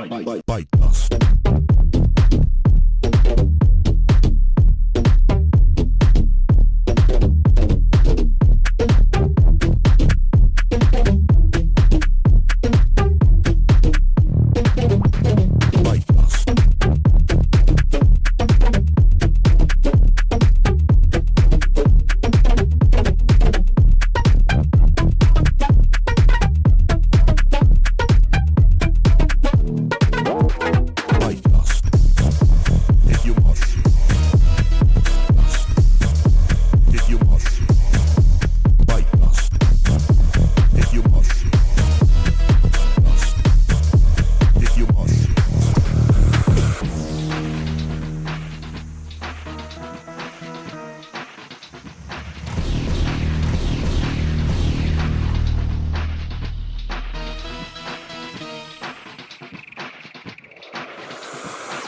Bite dust. Bite dust. Bite dust. If you must. Dust. If you must. Bite dust. If you must. Dust. If you must.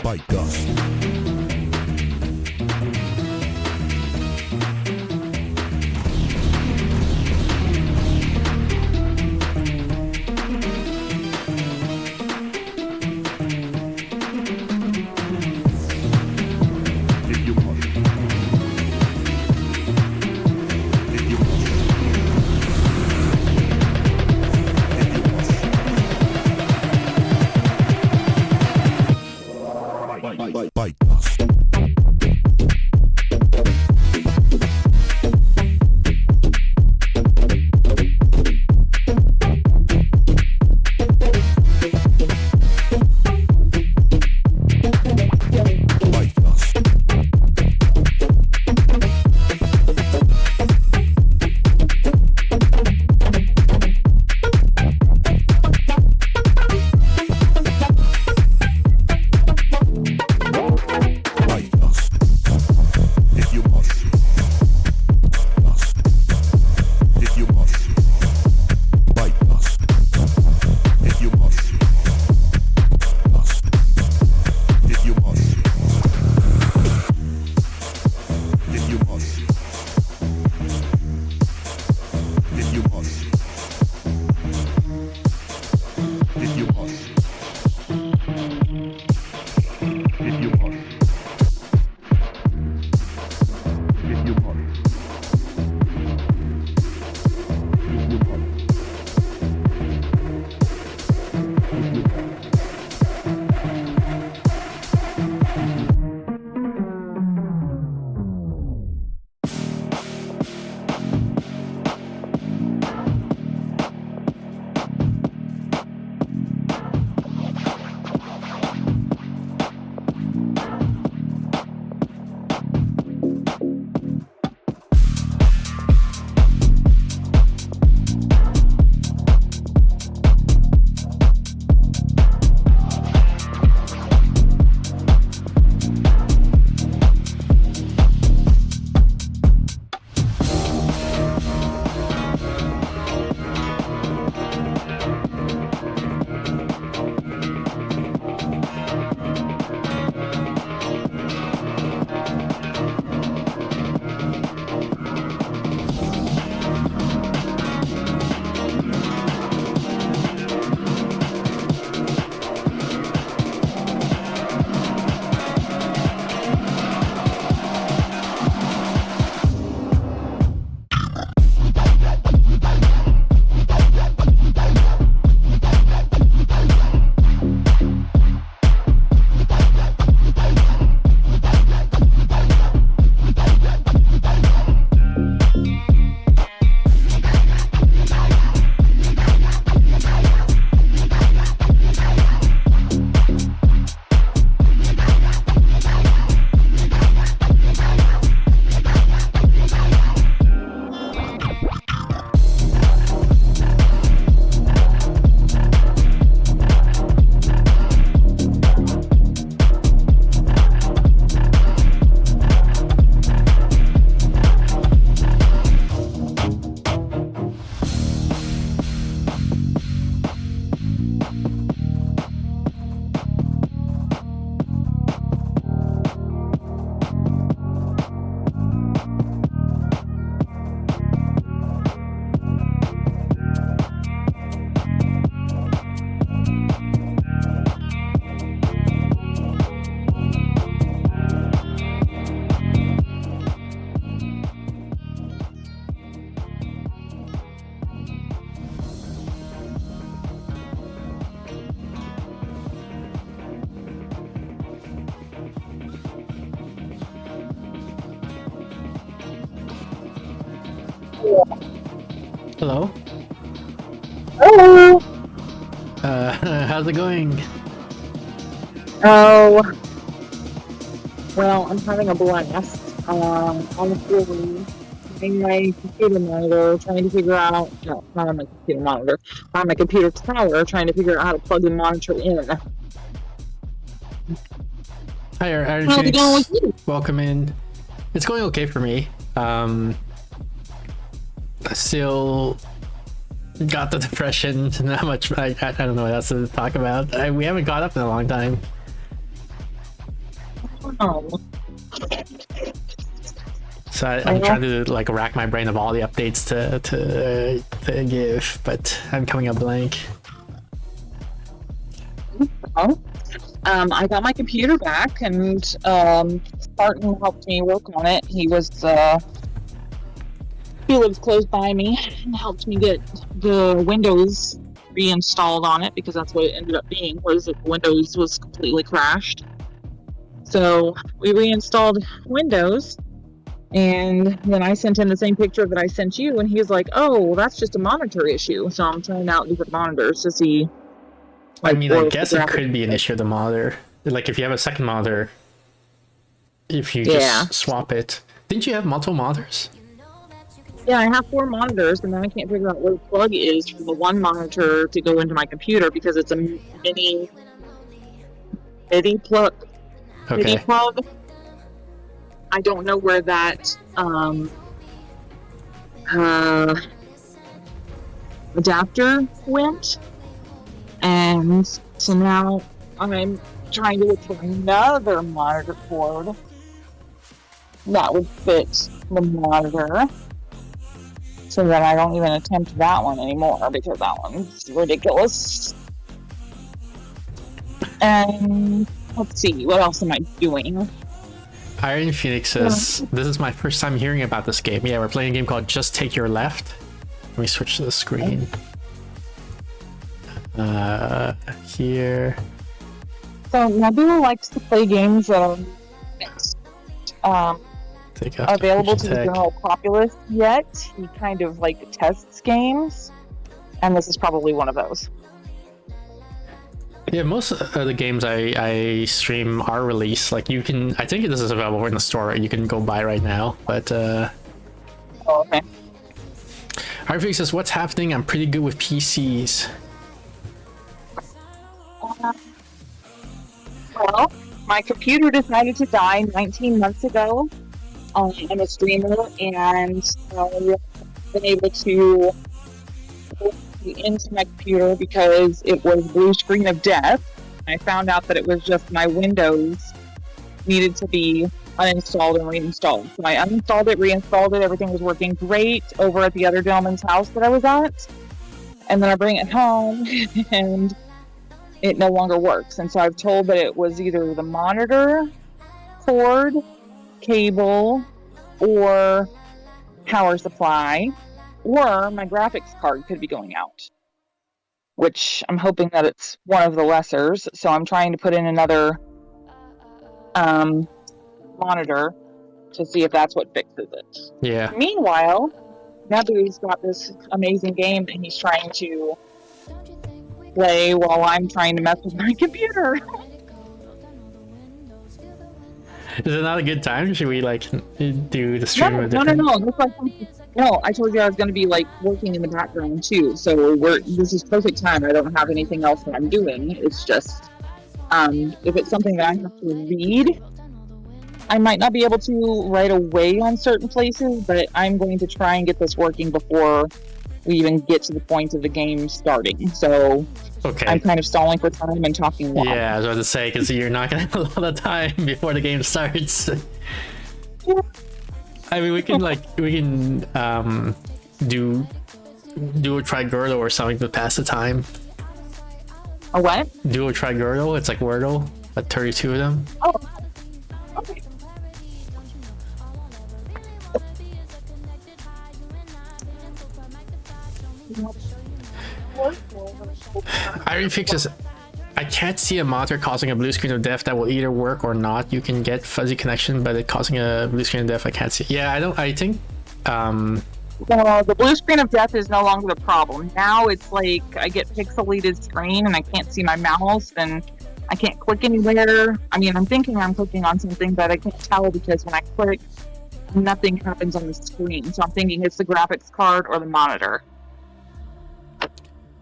Bite dust. If you must. If you must. If you must. Bite dust. Hello. Hello. How's it going? Oh, well, I'm having a blast. Honestly, getting my computer monitor, trying to figure out, no, not on my computer monitor, on my computer tower, trying to figure out how to plug the monitor in. Hi, Iron How's it going with Phoenix. you? Welcome in. It's going okay for me. I still got the depression. Not much. I don't know what else to talk about. We haven't got up in a long time. Oh, So I'm trying to like rack my brain of all the updates to give, but I'm coming up blank. well, I got my computer back, and Spartan helped me work on it. He lives close by me and helped me get the Windows reinstalled on it, because that's what it ended up being, was that Windows was completely crashed. So we reinstalled Windows, and then I sent him the same picture that I sent you, and he was like, "Oh, well, that's just a monitor issue." So I'm trying out different monitors to see. I mean, I or if guess the it could be an issue of the monitor. Like if you have a second monitor, if you Yeah. just swap it. Didn't you have multiple monitors? Yeah, I have 4 monitors, and then I can't figure out where the plug is for the one monitor to go into my computer, because it's a MIDI plug. MIDI Okay. plug. I don't know where that adapter went, and so now I'm trying to look for another monitor cord that would fit the monitor, so that I don't even attempt that one anymore, because that one's ridiculous. And let's see, what else am I doing? Iron Phoenix says, "This is my first time hearing about this game. Yeah, we're playing a game called Just Take Your Left." Let me switch to the screen. Here. So Nebula likes to play games that are Take out available to the Tech. general populace yet. He kind of like tests games, and this is probably one of those. Yeah, most of the games I stream are released. Like you can, I think this is available in the store. You can go buy right now. But Oh, okay. Iron Phoenix says, "What's happening? I'm pretty good with PCs." Well, my computer decided to die 19 months ago. I'm a streamer, and I've been able to go into my computer because it was blue screen of death. I found out that it was just my Windows needed to be uninstalled and reinstalled. So I uninstalled it, reinstalled it, everything was working great over at the other gentleman's house that I was at. And then I bring it home and it no longer works. And so I've told that it was either the monitor, cord, cable, or power supply, or my graphics card could be going out, which I'm hoping that it's one of the lessers. So I'm trying to put in another monitor to see if that's what fixes it. Yeah. Meanwhile, Nabu's got this amazing game that he's trying to play while I'm trying to mess with my computer. Is it not a good time? Should we like do the stream? No. That's like, no, I told you I was going to be like working in the background too. So this is perfect time. I don't have anything else that I'm doing. It's just if it's something that I have to read, I might not be able to right away on certain places, but I'm going to try and get this working before we even get to the point of the game starting. So Okay. I'm kind of stalling for time and talking loud. Yeah, I was about to say, because you're not gonna have a lot of time before the game starts. I mean, we can do a try Girdle or something to pass the time. A what? Do a try Girdle. It's like Wordle, but 32 of them. Oh, okay. Iron fixes. I can't see a monitor causing a blue screen of death that will either work or not. You can get fuzzy connection, but it causing a blue screen of death, I can't see. Yeah, I don't. I think Well, the blue screen of death is no longer the problem. Now it's like I get pixelated screen and I can't see my mouse and I can't click anywhere. I mean, I'm thinking I'm clicking on something, but I can't tell because when I click, nothing happens on the screen. So I'm thinking it's the graphics card or the monitor.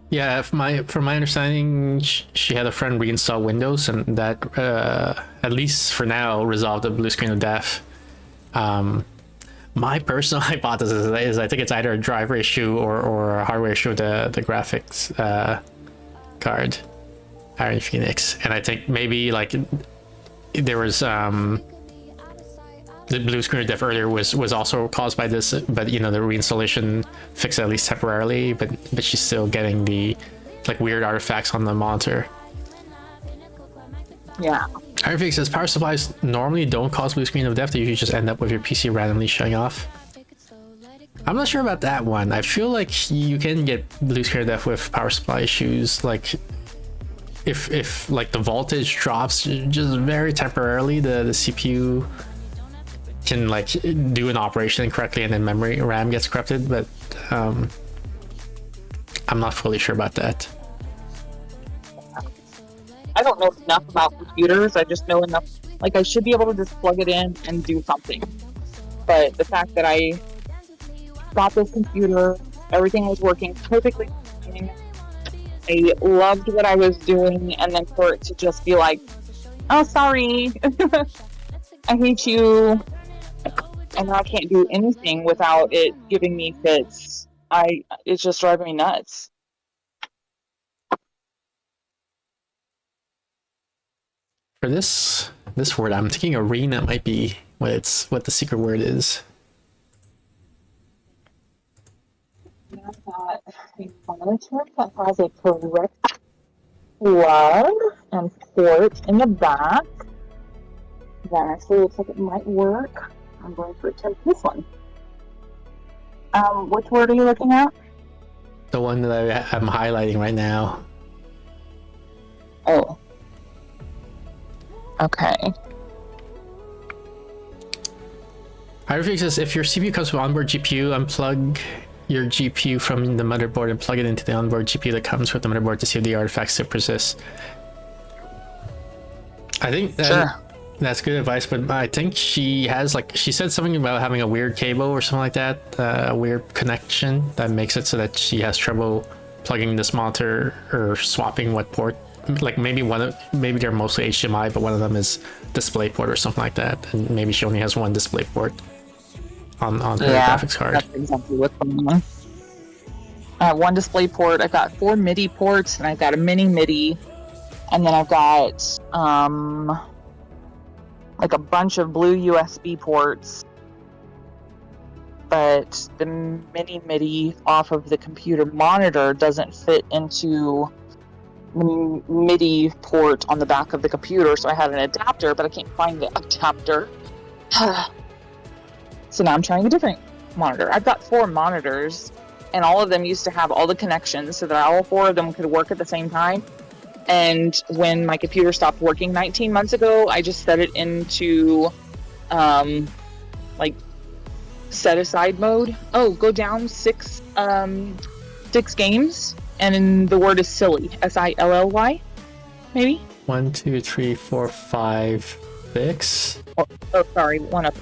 Yeah, from my understanding, she had a friend reinstall Windows, and that at least for now resolved the blue screen of death. My personal hypothesis is I think it's either a driver issue or a hardware issue with the graphics card, Iron Phoenix, and I think maybe like there was the blue screen of death earlier was also caused by this, but you know, the reinstallation fixed it at least temporarily, but she's still getting the like weird artifacts on the monitor. Yeah. Iron Phoenix says power supplies normally don't cause blue screen of death. They usually just end up with your PC randomly shutting off. I'm not sure about that one. I feel like you can get blue screen of death with power supply issues. Like if like the voltage drops just very temporarily, the CPU can like do an operation incorrectly and then memory RAM gets corrupted, but I'm not fully sure about that. I don't know enough about computers. I just know enough. Like, I should be able to just plug it in and do something. But the fact that I got this computer, everything was working perfectly fine. I loved what I was doing, and then for it to just be like, oh, sorry, I hate you, and I can't do anything without it giving me fits. It's just driving me nuts. For this word, I'm thinking arena might be what the secret word is. I've got a monitor that has a correct plug and port in the back. That actually looks like it might work. I'm going to attempt this one. Which word are you looking at? The one that I'm highlighting right now. Oh. Okay. Hierofix says if your CPU comes with onboard GPU, unplug your GPU from the motherboard and plug it into the onboard GPU that comes with the motherboard to see if the artifacts still persist. I think that's good advice, but I think she said something about having a weird cable or something like that, a weird connection that makes it so that she has trouble plugging this monitor or swapping what port. Like maybe they're mostly HDMI, but one of them is DisplayPort or something like that, and maybe she only has one DisplayPort on her graphics card. That's exactly what's going on. I have one DisplayPort. I've got 4 MIDI ports, and I've got a mini MIDI, and then I've got like a bunch of blue USB ports. But the mini MIDI off of the computer monitor doesn't fit into the MIDI port on the back of the computer, so I had an adapter, but I can't find the adapter. So now I'm trying a different monitor. I've got 4 monitors, and all of them used to have all the connections so that all 4 of them could work at the same time. And when my computer stopped working 19 months ago, I just set it into like set aside mode. Oh, go down 6 games. And then the word is silly. SILLY, maybe? 1, 2, 3, 4, 5, 6. Oh, sorry, one up.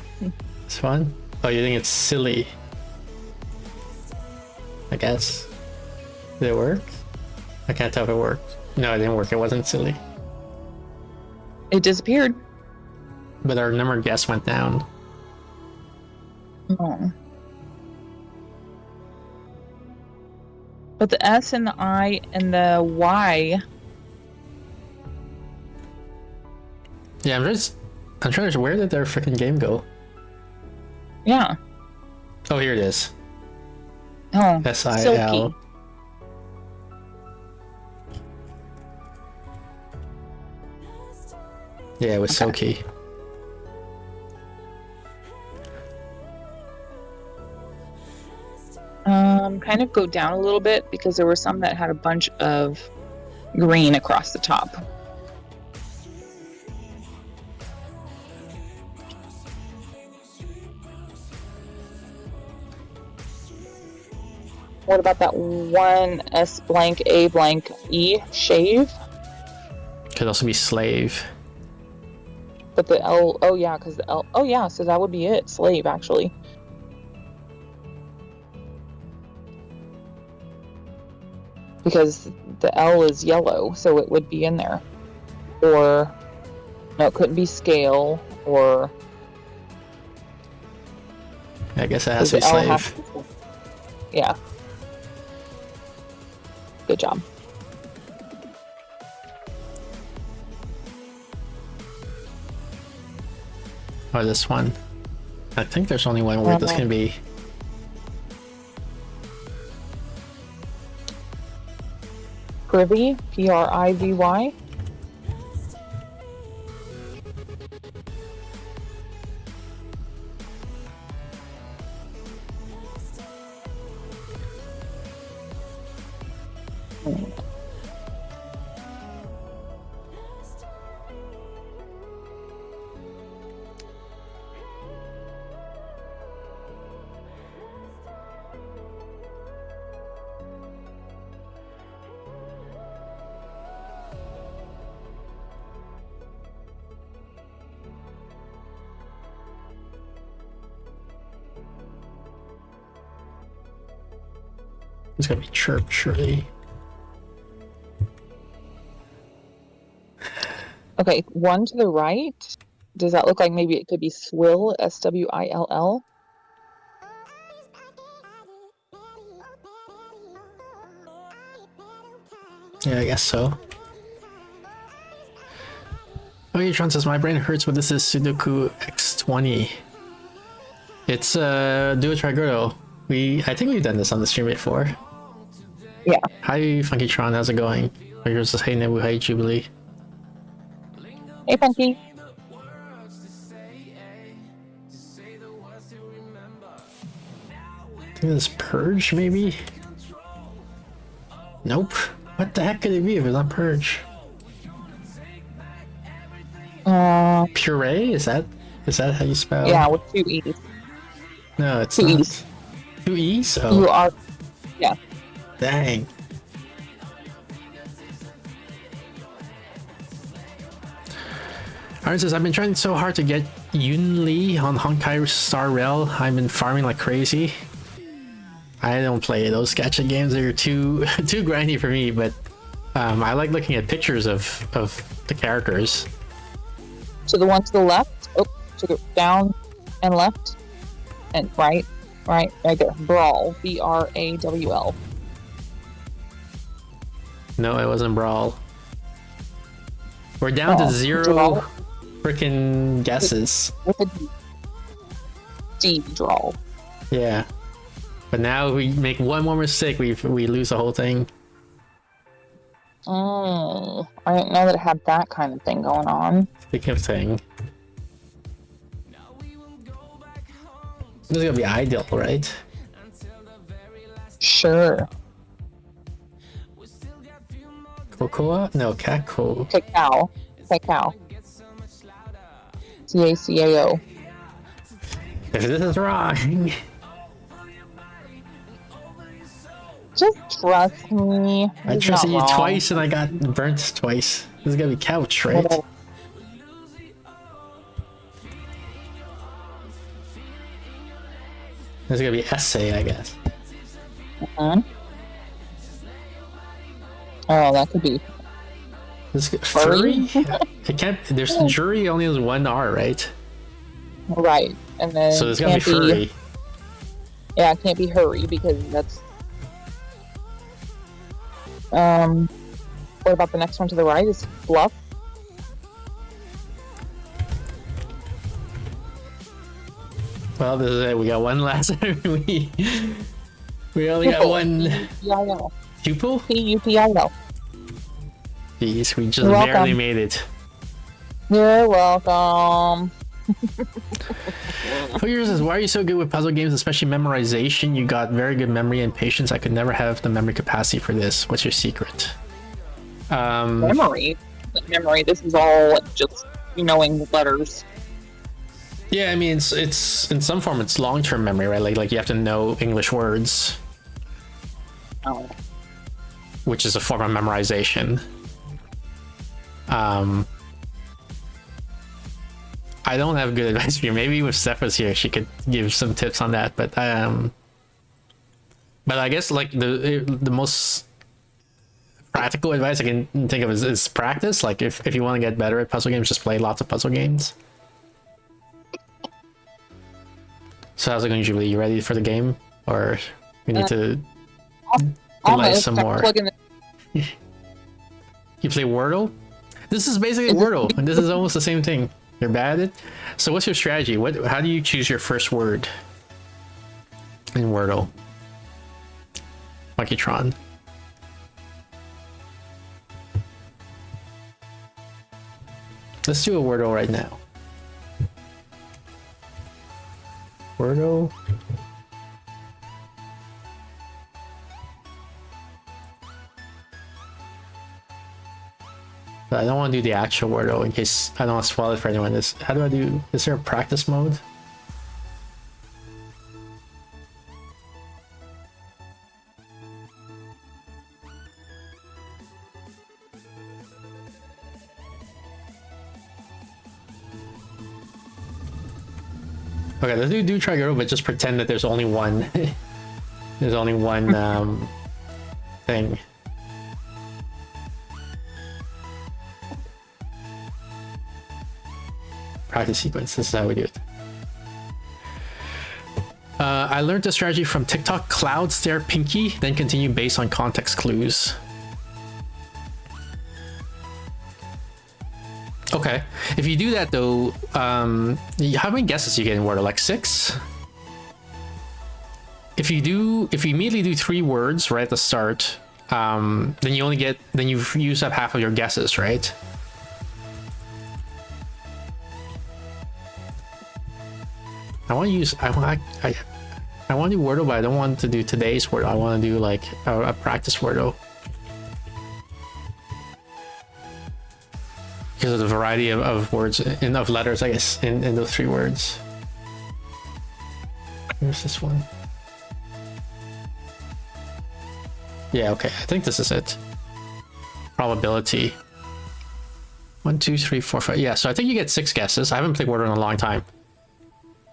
This one? Oh, you think it's silly? I guess. Did it work? I can't tell if it worked. No, it didn't work. It wasn't silly. It disappeared. But our number of guests went down. Oh. But the S and the I and the Y. Yeah, I'm trying to. Where did their freaking game go? Yeah. Oh, here it is. Oh. SIL. Silky. Yeah, it was Silky. Kind of go down a little bit because there were some that had a bunch of green across the top. What about that one S blank A blank E shave? Could also be slave. But the L, oh yeah, because the L, oh yeah, so that would be it. Slave, actually. Because the L is yellow, so it would be in there. Or, no, it couldn't be scale, or... I guess it has to be the L slave. has to be- Yeah. Good job. Or this one. I think there's only one word that's gonna be. Privy, Privy. It's gonna be chirp, surely. Okay, one to the right. Does that look like maybe it could be swill? SWILL? Yeah, I guess so. Okay, Tron says my brain hurts, but this is Sudoku X20. It's Duo Trigoro. I think we've done this on the stream before. Yeah. Hi Funky Tron, how's it going? Or yours is Hey Nebu, Hey Jubilee. Hey, Funky. I think it's Purge, maybe? Nope. What the heck could it be if it's not Purge? Puree? Is that how you spell? Yeah, with two E's. No, it's Two not. E's. 2 E's? Oh, You are. Yeah. dang. Aaron says, I've been trying so hard to get Yunli on Honkai Star Rail. I've been farming like crazy. I don't play those gacha games. They're too grindy for me, but I like looking at pictures of the characters. To the one to the left. Oh, to the down and left. And right there. Brawl. BRAWL. No, it wasn't Brawl. We're down to Oh, 0 Brawl. freaking guesses. With a D. Drawl. Yeah. But now we make one more mistake, we lose the whole thing. Oh, I didn't know that it had that kind of thing going on. Speaking of thing. This is gonna be ideal, right? Sure. Cocoa? No, Kako. Cacao. CACAO. If this is wrong. Just trust me. I It's trusted not you wrong. twice and I got burnt twice. This is gonna be couch, right? Whatever. This is gonna be essay, I guess. Mhm. Oh, that could be. This Furry? furry? It can't. There's jury only has one R, right? Right. And then So there's gonna be furry. Yeah, it can't be hurry because that's what about the next one to the right? Is fluff? Well, this is it. We got one last. we only got one P-U-P-I-L. pupil. P-U-P-I-L. Jeez, we just You're welcome. barely made it. You're welcome. Yours is, why are you so good with puzzle games, especially memorization? You got very good memory and patience. I could never have the memory capacity for this. What's your secret? Memory. This is all just knowing letters. Yeah, I mean, it's in some form it's long-term memory, right? Like you have to know English words. Oh. which is a form of memorization. I don't have good advice for you. Maybe if Steph was here, she could give some tips on that. But I guess like the most practical advice I can think of is practice. Like if you want to get better at puzzle games, just play lots of puzzle games. So how's it going, Julie? You ready for the game, or we need to delay some more? You play Wordle? This is basically Wordle, and this is almost the same thing. You're bad at it. So what's your strategy? How do you choose your first word in Wordle? Monkeytron. Let's do a Wordle right now. Wordle. But I don't want to do the actual Wordle in case I don't want to spoil it for anyone. How do I do? Is there a practice mode? Okay, let's do try Wordle, but just pretend that there's only one. There's only one thing. Practice sequence. This is how we do it. I learned the strategy from TikTok. Cloud, stare, pinky, then continue based on context clues. Okay. If you do that though, how many guesses you get in Wordle? Like 6? If you immediately do 3 words right at the start, then you've used up half of your guesses, right? I want to do Wordle, but I don't want to do today's Wordle. I want to do like a practice Wordle. Because of the variety of words and of letters, I guess, in those 3 words. Here's this one. Yeah, okay. I think this is it. Probability. 1, 2, 3, 4, 5. Yeah, so I think you get 6 guesses. I haven't played Wordle in a long time.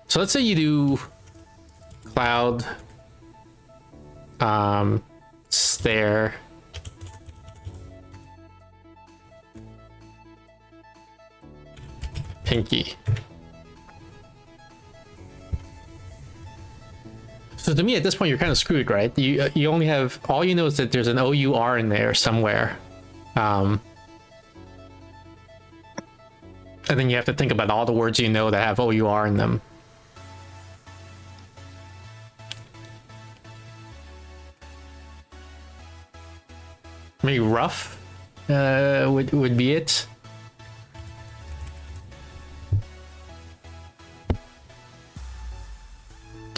So let's say you do cloud, stare, pinky. So to me, at this point, you're kind of screwed, right? You only have, all you know is that there's an O-U-R in there somewhere. And then you have to think about all the words you know that have O-U-R in them. Maybe rough would be it.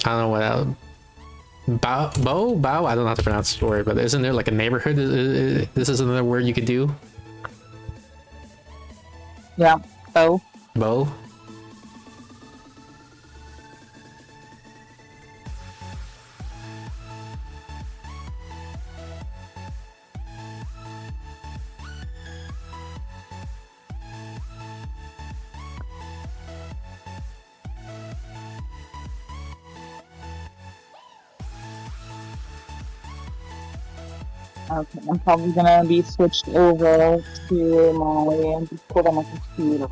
I don't know what else. Bow? I don't know how to pronounce the word, but isn't there like a neighborhood? This is another word you could do. Yeah, bow. Bow. Okay, I'm probably gonna be switched over to my and just put on my computer.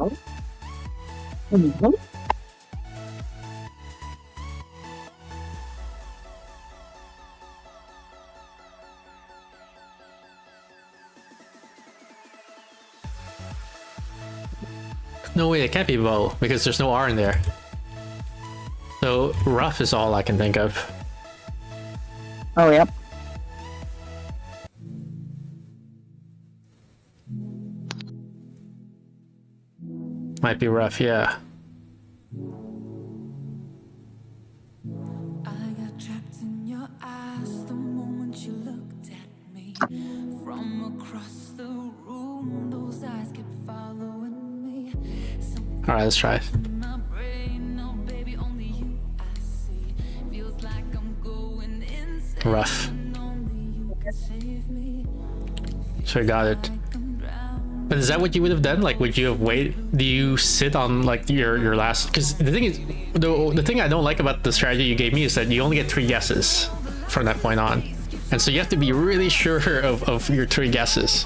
No way, it can't be bow because there's no R in there. So rough is all I can think of. Oh, yep. Might be rough, yeah. I got trapped in your eyes the moment you looked at me. From across the room, those eyes kept following me. All right, let's try. My brain, no baby, only you I see. Feels like I'm going insane. Rough. Only you So I got it. But is that what you would have done? Like, would you have waited? Do you sit on like your last? Because the thing is, the thing I don't like about the strategy you gave me is that you only get 3 guesses from that point on, and so you have to be really sure of your 3 guesses,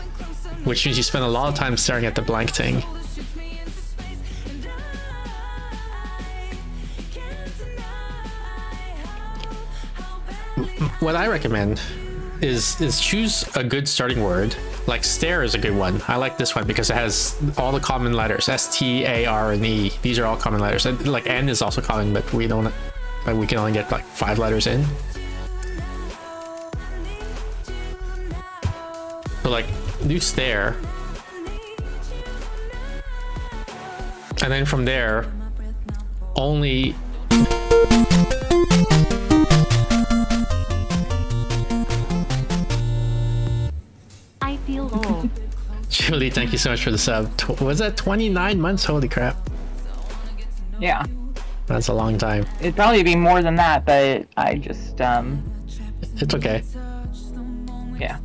which means you spend a lot of time staring at the blank thing. What I recommend is choose a good starting word. Like stare is a good one. I like this one because it has all the common letters: S, T, A, R, and E. These are all common letters. And like N is also common, but we don't. Like, we can only get like 5 letters in. So like do stare, and then from there only. I feel old. Julie, thank you so much for the sub. Was that 29 months? Holy crap. Yeah. That's a long time. It'd probably be more than that, but I just, It's okay. yeah.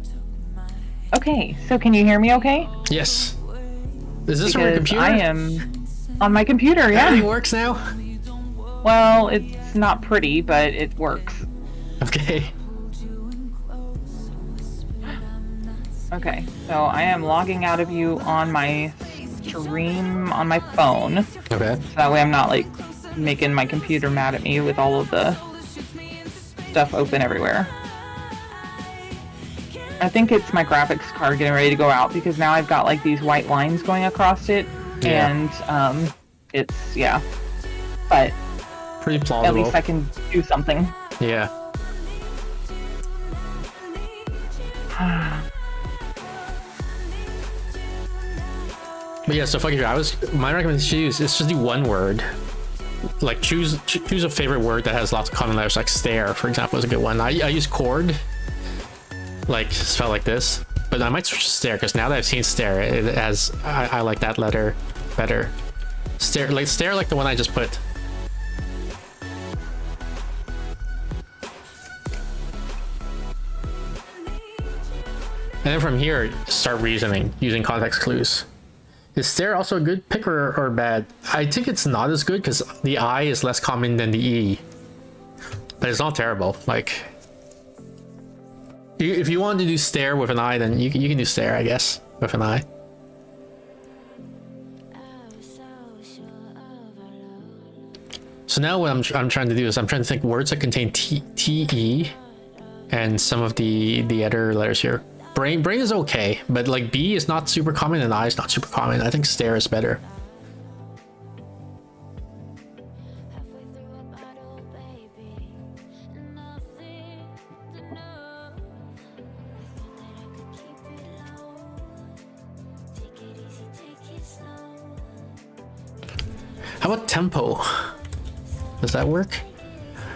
Okay, so can you hear me okay? Yes. Is this on your Because computer? I am on my computer, yeah. Everything works now? Well, it's not pretty, but it works. Okay. Okay, so I am logging out of you on my stream on my phone. Okay. So that way I'm not, like, making my computer mad at me with all of the stuff open everywhere. I think it's my graphics card getting ready to go out because now I've got, like, these white lines going across it. Yeah. And, it's, yeah. But Pretty at plausible. least I can do something. Yeah. But yeah, so fuck you. My recommendation is just do one word. Like choose a favorite word that has lots of common letters. Like stare, for example, is a good one. I use cord, like spelled like this, but I might switch to stare because now that I've seen stare, it has I like that letter better. Stare like the one I just put. And then from here, start reasoning using context clues. Is stare also a good pick or bad? I think it's not as good because the I is less common than the E. But it's not terrible. Like, if you want to do stare with an I, then you can do stare, I guess, with an I. So now what I'm trying to do is I'm trying to think words that contain T, E, and some of the other letters here. Brain is okay, but like B is not super common and I is not super common. I think stare is better. How about tempo? Does that work?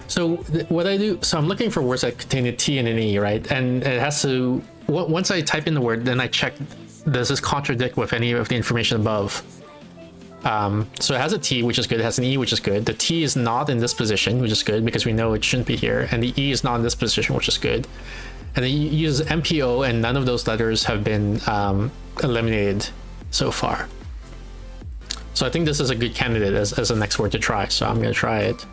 So what I do, so I'm looking for words that contain a T and an E, right? And it has to, once I type in the word, then I check, does this contradict with any of the information above? So it has a T, which is good. It has an E, which is good. The T is not in this position, which is good because we know it shouldn't be here. And the E is not in this position, which is good. And then you use MPO and none of those letters have been eliminated so far. So I think this is a good candidate as the next word to try. So I'm going to try it.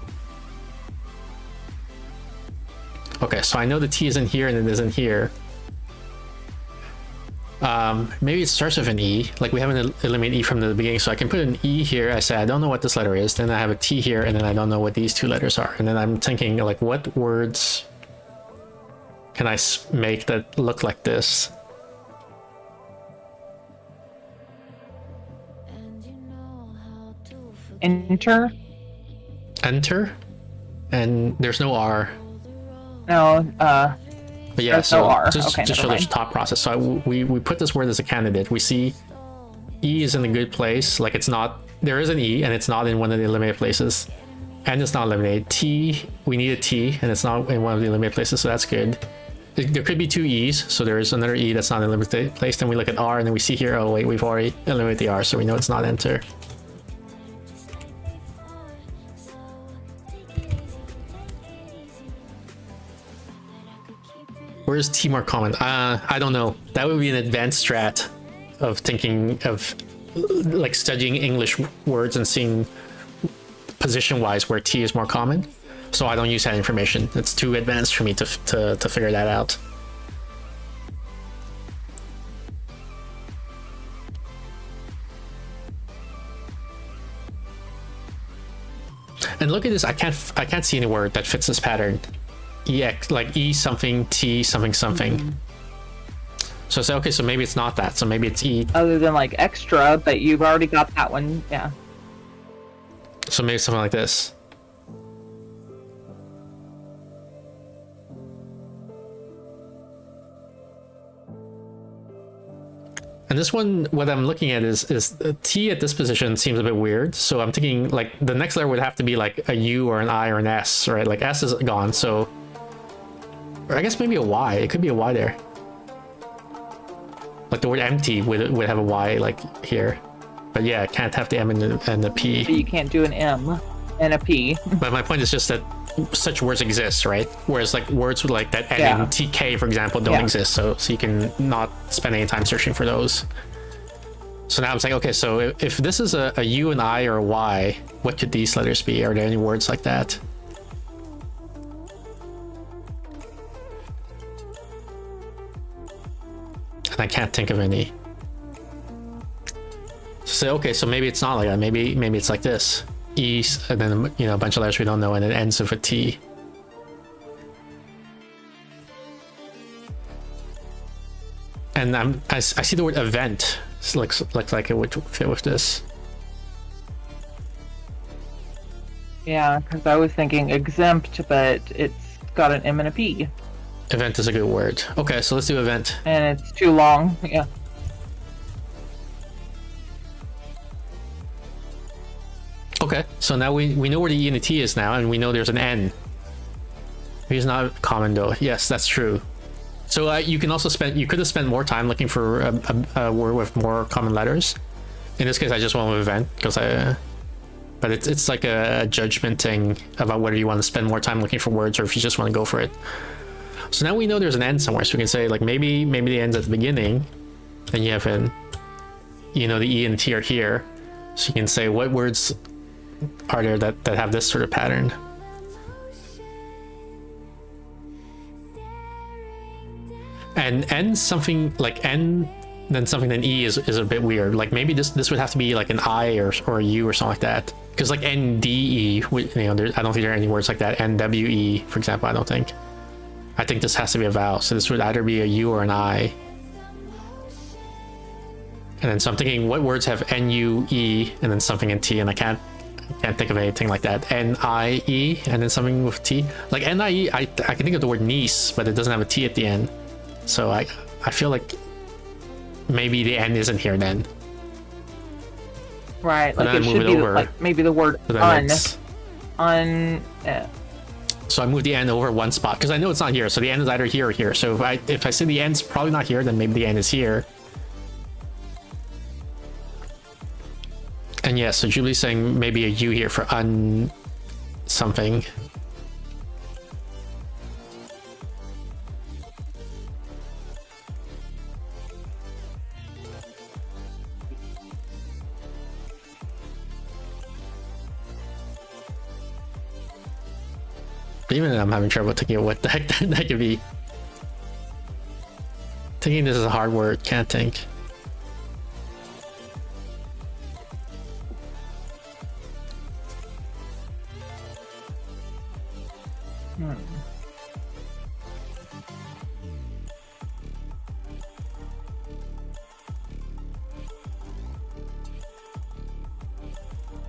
Okay, so I know the T is in here and it isn't here. Maybe it starts with an E. Like we haven't eliminated E from the beginning, so I can put an E here. I say I don't know what this letter is. Then I have a T here, and then I don't know what these 2 letters are. And then I'm thinking like, what words can I make that look like this? Enter? Enter, and there's no R. No, But yeah, there's so no R. just Okay, show never there's mind. thought process. So we put this word as a candidate. We see E is in a good place. Like it's not, there is an E and it's not in one of the eliminated places. And it's not eliminated. T, we need a T and it's not in one of the eliminated places, so that's good. There could be 2 E's, so there is another E that's not in a limited place. Then we look at R and then we see here, oh wait, we've already eliminated the R, so we know it's not enter. where's T more common? I don't know. That would be an advanced strat of thinking of like studying English words and seeing position-wise where T is more common. So I don't use that information. It's too advanced for me to figure that out. And look at this. I can't see any word that fits this pattern. EX, like E something, T something something. So I say, okay, so maybe it's not that. So maybe it's E. Other than like extra, but you've already got that one. Yeah. So maybe something like this. And this one, what I'm looking at is T at this position seems a bit weird. So I'm thinking like the next letter would have to be like a U or an I or an S, right? Like S is gone. So, or I guess maybe a Y. It could be a Y there. Like the word empty would have a Y like here. But yeah, it can't have the M and the P. But you can't do an M and a P. But my point is just that such words exist, right? Whereas like words with like that N Yeah. and TK, for example, don't exist. So you can not spend any time searching for those. So now I'm saying, okay, so if this is a U, an I, or a Y, what could these letters be? Are there any words like that? And I can't think of any. So okay, so maybe it's not like that. Maybe it's like this. E, and then a bunch of letters we don't know, and it ends with a T. And I see the word event. It looks like it would fit with this. Yeah, because I was thinking exempt, but it's got an M and a P. Event is a good word. Okay, so let's do event. And it's too long. Yeah. Okay, so now we know where the E and the T is now, and we know there's an N. It's not common though. Yes, that's true. So you could have spent more time looking for a word with more common letters. In this case, I just went with event because but it's like a judgment thing about whether you want to spend more time looking for words or if you just want to go for it. So now we know there's an N somewhere, so we can say like maybe the N's at the beginning, and you have the E and the T are here, so you can say what words are there that have this sort of pattern. And N something like N then something then E is a bit weird. Like maybe this would have to be like an I or a U or something like that, because like NDE, I don't think there are any words like that. NWE, for example, I think this has to be a vowel, so this would either be a U or an I. And then so I'm thinking what words have NUE and then something in T, and I can't think of anything like that. NIE and then something with T. Like NIE, I can think of the word niece, but it doesn't have a T at the end. So I feel like maybe the N isn't here then. Right, But like then it move should it be over. like maybe the word So then un. it's- So I moved the N over one spot because I know it's not here. So the N is either here or here. So if I say the N's probably not here, then maybe the N is here. And yeah, so Julie's saying maybe a U here for un something. Even I'm having trouble thinking of what the heck that could be. Thinking this is a hard word, can't think.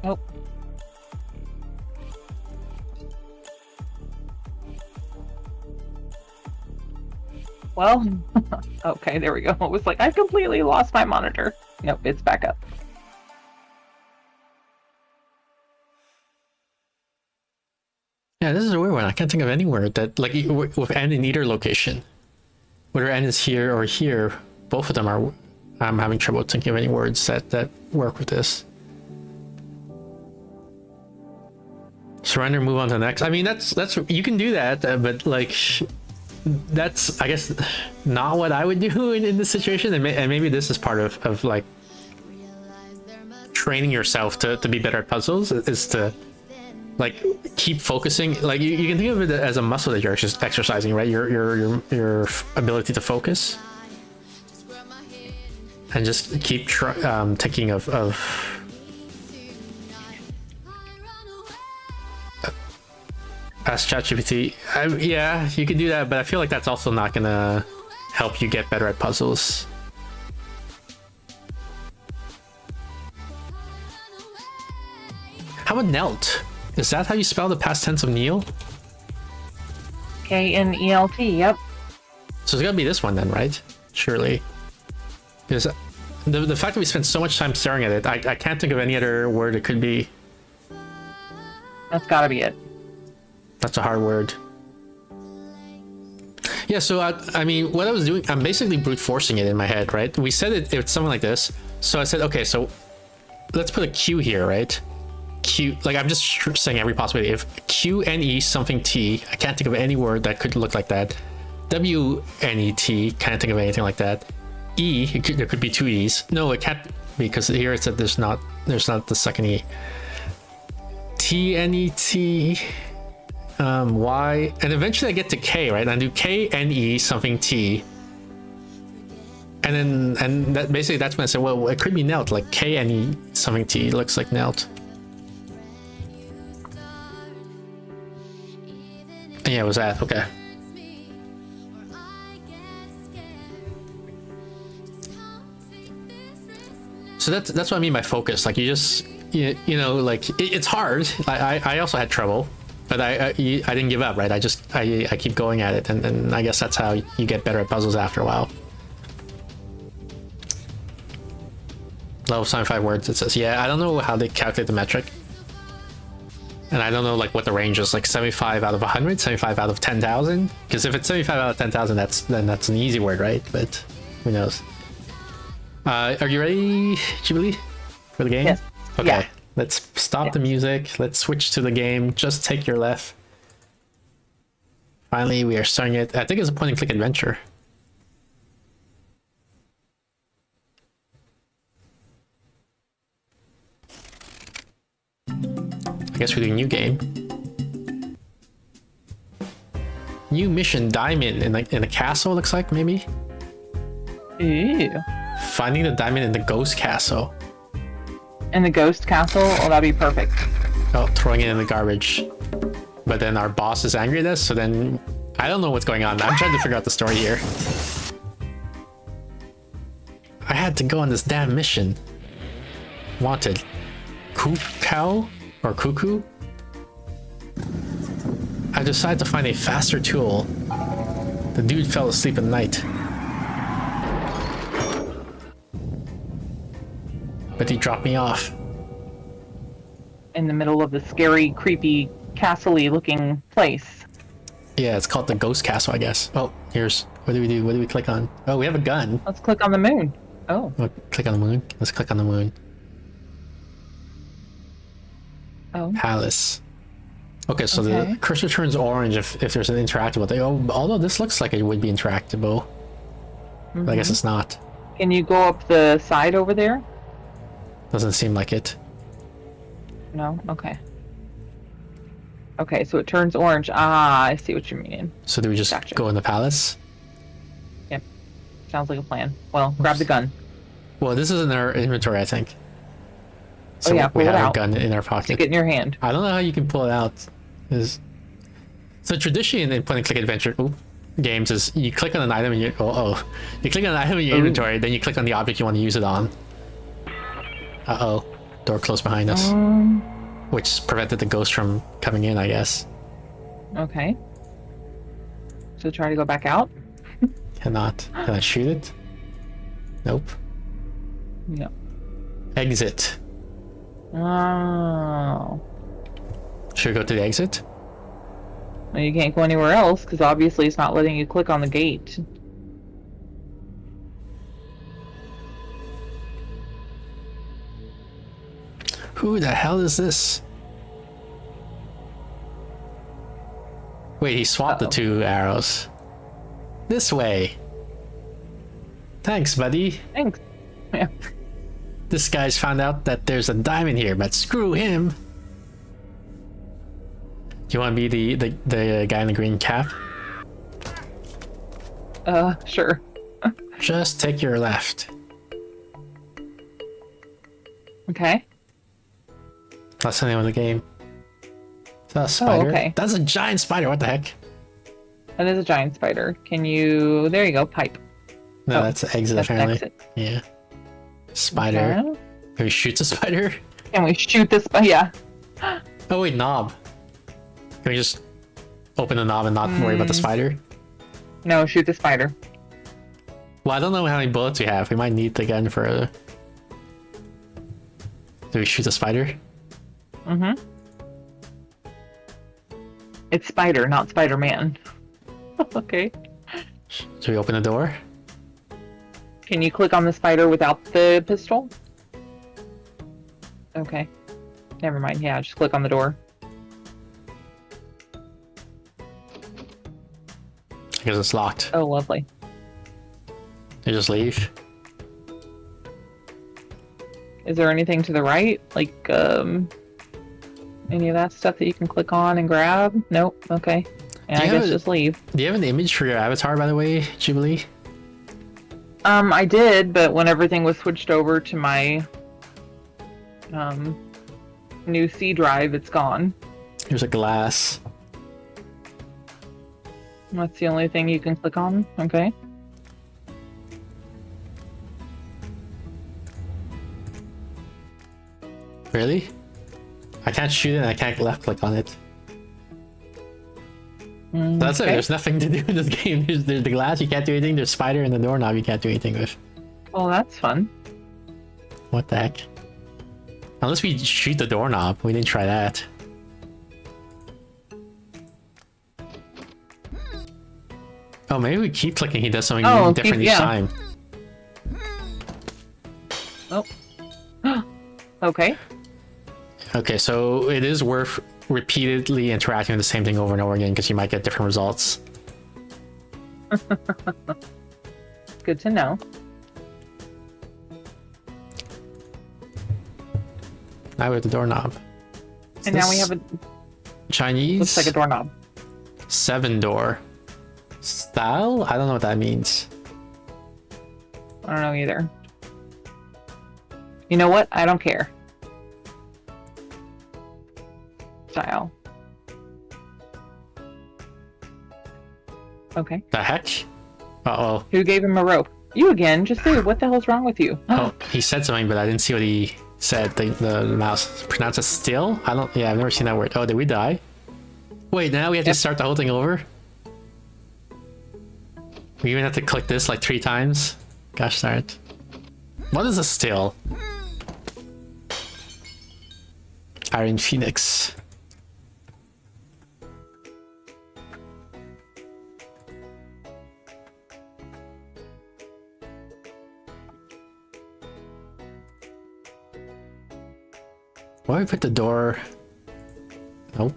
Oh. Well, okay, there we go. It was like, I completely lost my monitor. Nope, it's back up. Yeah, this is a weird one. I can't think of any word that like with N in either location. Whether N is here or here, both of them are. I'm having trouble thinking of any words that work with this. Surrender, move on to the next. I mean, that's you can do that, but like that's, I guess, not what I would do in this situation, and maybe this is part of like training yourself to be better at puzzles, is to like keep focusing. Like you can think of it as a muscle that you're just exercising, right? Your ability to focus, and just keep thinking of ask ChatGPT. Yeah, you can do that, but I feel like that's also not gonna help you get better at puzzles. How about Knelt? Is that how you spell the past tense of kneel? Knelt. Yep. So it's gotta be this one then, right? Surely. Because the fact that we spent so much time staring at it, I can't think of any other word it could be. That's gotta be it. That's a hard word. Yeah, so I mean, what I was doing, I'm basically brute forcing it in my head, right? We said it's something like this. So I said, okay, so let's put a Q here, right? Q, like I'm just saying every possibility. If Q, N, E, something T, I can't think of any word that could look like that. W, N, E, T, can't think of anything like that. E, there could be two E's. No, it can't, because here it said there's not the second E. T, N, E, T, Y, and eventually I get to K, right? And I do K, N, E, something T. And then, that basically that's when I said, well, it could be Knelt, like K, N, E, something T, looks like Knelt. Yeah, it was that, okay. So that's what I mean by focus. Like you just, you know, like it's hard. I also had trouble, but I didn't give up, right? I keep going at it, and I guess that's how you get better at puzzles after a while. Level 75 words, it says. Yeah, I don't know how they calculate the metric. And I don't know like what the range is, like 75 out of 100, 75 out of 10,000. Because if it's 75 out of 10,000, then that's an easy word, right? But who knows? Are you ready, Jubilee, for the game? Yes. Okay. Yeah. Let's stop the music. Let's switch to the game. Just take your left. Finally, we are starting it. I think it's a point-and-click adventure. I guess we're doing new game. New mission, diamond in a castle, looks like, maybe? Ew. Finding the diamond in the ghost castle. In the ghost castle? Oh, that'd be perfect. Oh, throwing it in the garbage. But then our boss is angry at us, so then I don't know what's going on. I'm trying to figure out the story here. I had to go on this damn mission. Wanted. Cow or cuckoo? I decided to find a faster tool. The dude fell asleep at night. But he dropped me off. In the middle of the scary, creepy, castle-y looking place. Yeah, it's called the Ghost Castle, I guess. Oh, here's... What do we do? What do we click on? Oh, we have a gun. Let's click on the moon. Oh. Oh, click on the moon. Let's click on the moon. Oh. Palace. Okay, so Okay. the cursor turns orange if there's an interactable thing. Oh, although this looks like it would be interactable. But I guess it's not. Can you go up the side over there? Doesn't seem like it. No? Okay. Okay, so it turns orange. Ah, I see what you mean. So do we just Gotcha. go in the palace? Yep. Sounds like a plan. Well, grab the gun. Well, this is in our inventory, I think. So yeah, we pull have it a out. gun in our pocket. Stick it in your hand. I don't know how you can pull it out. So traditionally in point-and-click adventure games is you click on an item and you you click on an item in your inventory, then you click on the object you want to use it on. Door closed behind us, which prevented the ghost from coming in, I guess. Okay. So try to go back out? Cannot. Can I shoot it? Nope. No. Exit. Oh. Should we go to the exit? Well, you can't go anywhere else because obviously it's not letting you click on the gate. Who the hell is this? Wait, he swapped the two arrows. This way. Thanks, buddy. Thanks. Yeah. This guy's found out that there's a diamond here, but screw him. Do you want to be the guy in the green cap? Sure. Just take your left. Okay. That's the name of the game. Is that a spider? okay. That's a giant spider. What the heck? That is a giant spider. Can you... There you go, pipe. No, Oh, that's the exit That's an apparently. exit. Yeah. Spider. Okay. Can we shoot the spider? Can we shoot this? Yeah. Oh wait, knob. Can we just open the knob and not worry about the spider? No, shoot the spider. Well, I don't know how many bullets we have. We might need the gun for a... Do we shoot the spider? Mm-hmm. It's Spider, not Spider-Man. Okay. Should we open the door? Can you click on the spider without the pistol? Okay. Never mind. Yeah, just click on the door. Because it's locked. Oh, lovely. You just leave. Is there anything to the right? Like, any of that stuff that you can click on and grab? Nope. Okay. And Do I you have guess a- just leave. Do you have an image for your avatar, by the way, Jubilee? I did, but when everything was switched over to my new C drive, it's gone. There's a glass. That's the only thing you can click on. Okay. Really? I can't shoot it and I can't left click on it. That's it. Okay. There's nothing to do in this game. There's the glass, you can't do anything. There's spider and the doorknob, you can't do anything with. Well, that's fun. What the heck? Unless we shoot the doorknob. We didn't try that. Oh, maybe we keep clicking. He does something Oh, different keep- each yeah. time. Okay. Okay, so it is worth repeatedly interacting with the same thing over and over again because you might get different results. Good to know. Now we have the doorknob. Is And now we this have a Chinese looks like a doorknob. 7-door style. I don't know what that means. I don't know either. You know what? I don't care. Style. Okay. The heck? Uh-oh. Who gave him a rope? You again. Just say, what the hell's wrong with you? Oh, he said something, but I didn't see what he said. The mouse pronounced it still? I don't... Yeah, I've never seen that word. Oh, did we die? Wait, now we have to Yep. start the whole thing over? We even have to click this like 3 times? Gosh darn it. What is a still? Iron Phoenix. Why we put the door? Nope.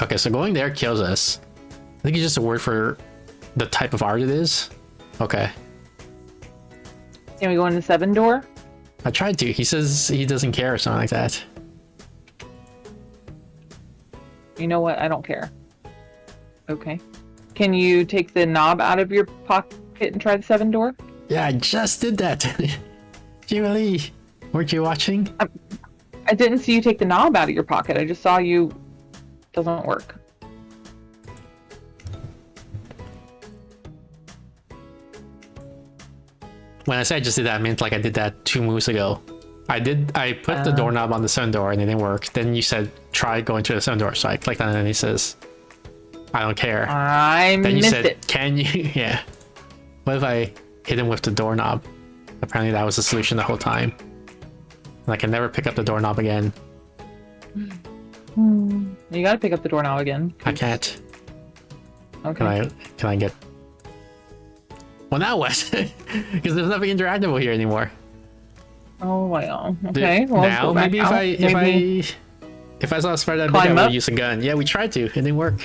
Okay, so going there kills us. I think it's just a word for the type of art it is. Okay. Can we go in the 7-door? I tried to. He says he doesn't care or something like that. You know what? I don't care. Okay. Can you take the knob out of your pocket and try the 7-door? Yeah, I just did that. Jubilee, weren't you watching? I didn't see you take the knob out of your pocket. I just saw you. Doesn't work. When I said I just did that, I meant like I did that 2 moves ago. I put the doorknob on the 7-door and it didn't work. Then you said, try going to the 7-door. So I clicked on it and he says, I don't care. I Then you missed said, it. can you? Yeah. What if I hit him with the doorknob? Apparently that was the solution the whole time. And I can never pick up the doorknob again. You gotta pick up the doorknob again. I can't. Okay. Can I get... Well, now what? Because there's nothing interactable here anymore. Oh well. Okay. Well, let's Now go back maybe out. if I saw a spider that big, Climb I would up? use a gun. Yeah, we tried to. It didn't work.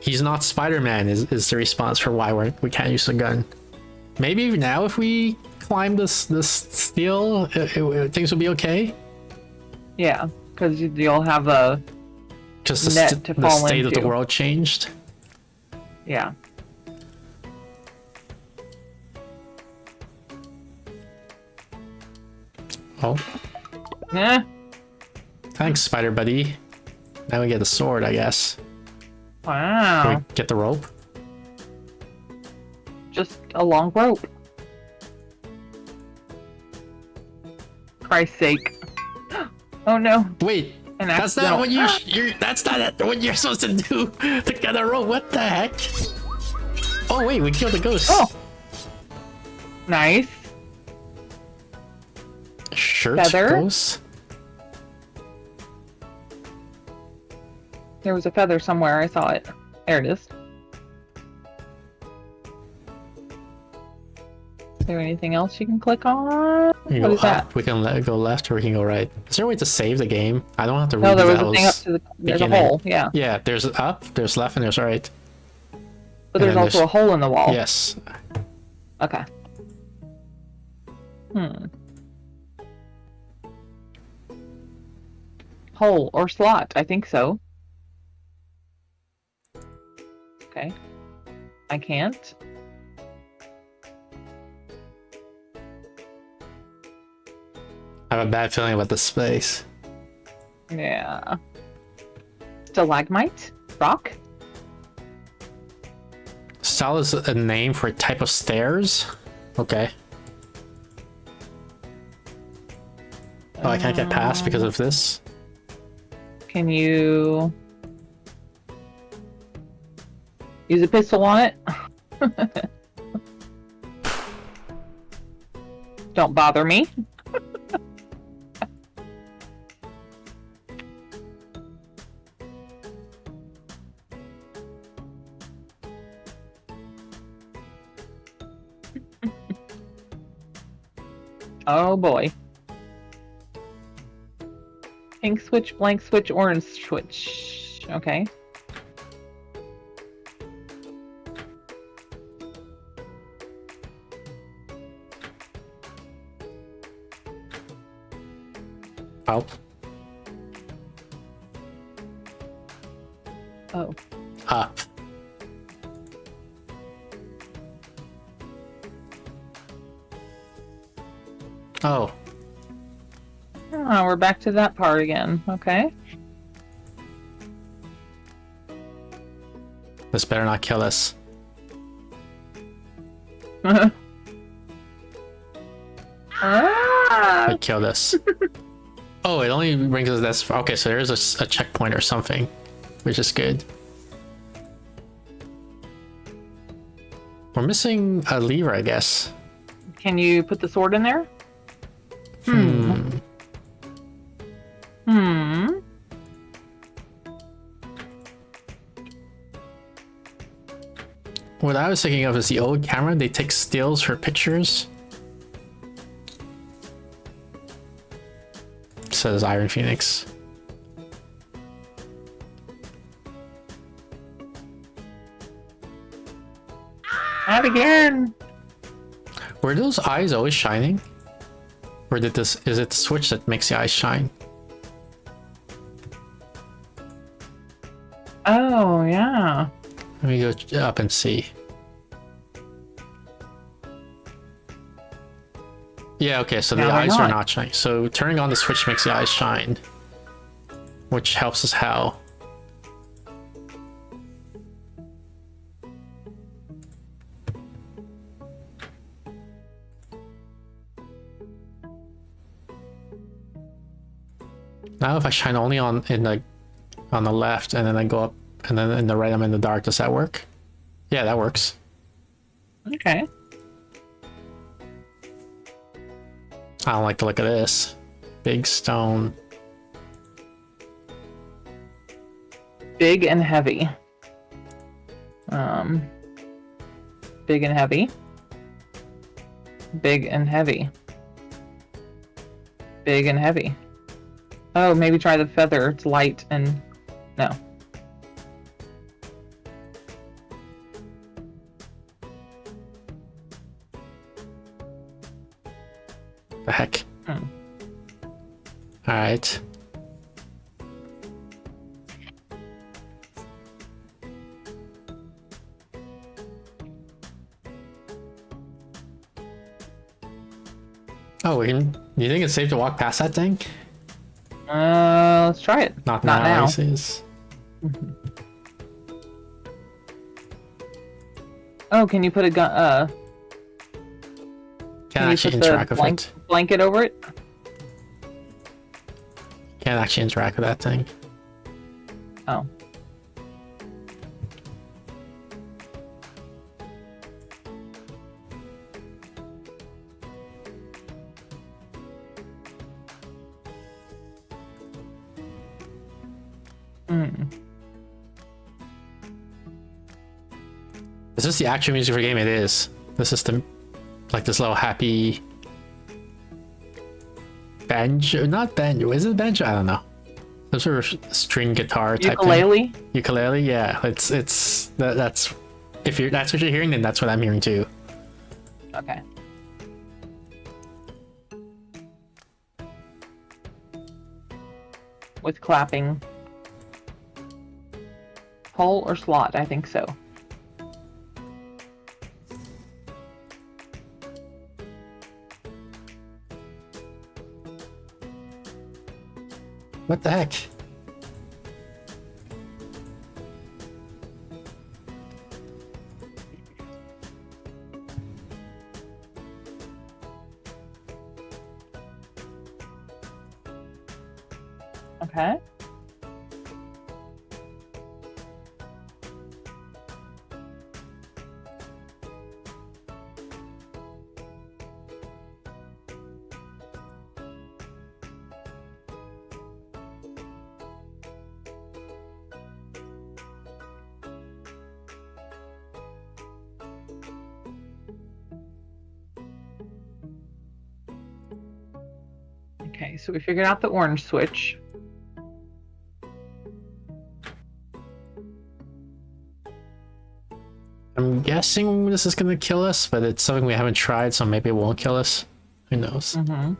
He's not Spider-Man is the response for why we can't use the gun. Maybe now if we climb this steel, things will be okay. Yeah, because you'll have a Just net to the fall state of the into. world changed. yeah. Oh, Eh, thanks, Spider Buddy. Now we get the sword, I guess. Can wow. we get the rope? Just a long rope. Christ's sake. Oh no. Wait, An that's not what accidental- that's not what you're supposed to do to get a rope. What the heck? Oh wait, we killed the ghost. Oh. Nice. Shirt Feather? ghost. There was a feather somewhere. I saw it. There it is. Is there anything else you can click on? You What go is that? up. We can go left or we can go right. Is there a way to save the game? I don't have to read No, there was the a thing up to the. There's a beginning. hole. Yeah, Yeah, there's up, there's left, and there's right. but there's then also there's- a hole in the wall. Yes. Okay. Hmm. Hole or slot? I think so. Okay. I can't. I have a bad feeling about this space. Yeah. Stalagmite? Rock? Style is a name for a type of stairs? Okay. Oh, I can't get past because of this? Can you use a pistol on it? Don't bother me. Oh boy. Pink switch, blank switch, orange switch. Okay. Help. Oh. Up. Oh. Oh, we're back to that part again. Okay. This better not kill us. Ah! It killed us. Oh, it only brings us this. Okay, so there's a checkpoint or something, which is good. We're missing a lever, I guess. Can you put the sword in there? Hmm. Hmm. What I was thinking of is the old camera. They take stills for pictures. Says Iron Phoenix. Not again. Were those eyes always shining? Or is it the switch that makes the eyes shine? Oh, yeah. Let me go up and see. Yeah, okay, so the Now they're eyes are not. not shining. So turning on the switch makes the eyes shine. Which helps us how? Now if I shine only on the left and then I go up and then in the right I'm in the dark, does that work? Yeah, that works. Okay. I don't like the look of this. Big stone. Big and heavy. Big and heavy. Big and heavy. Big and heavy. Oh, maybe try the feather. It's light and... No. The heck? Hmm. Alright. Oh, we can. Do you think it's safe to walk past that thing? Let's try it. Not now. now. He says. Oh, can you put a gun? Can't Can you actually put the interact with it. blanket over it? Can't actually interact with that thing. Oh. Hmm. Is this the actual music for the game? It is. This is the, like this little happy banjo, not banjo. Is it banjo? I don't know. Some sort of string guitar type Ukulele? thing. Ukulele, yeah. That's if you're that's what you're hearing, then that's what I'm hearing too. Okay. With clapping. Hole or slot? I think so. What the heck? Okay. Okay, so we figured out the orange switch. I'm guessing this is gonna kill us, but it's something we haven't tried, so maybe it won't kill us. Who knows? Mm-hmm.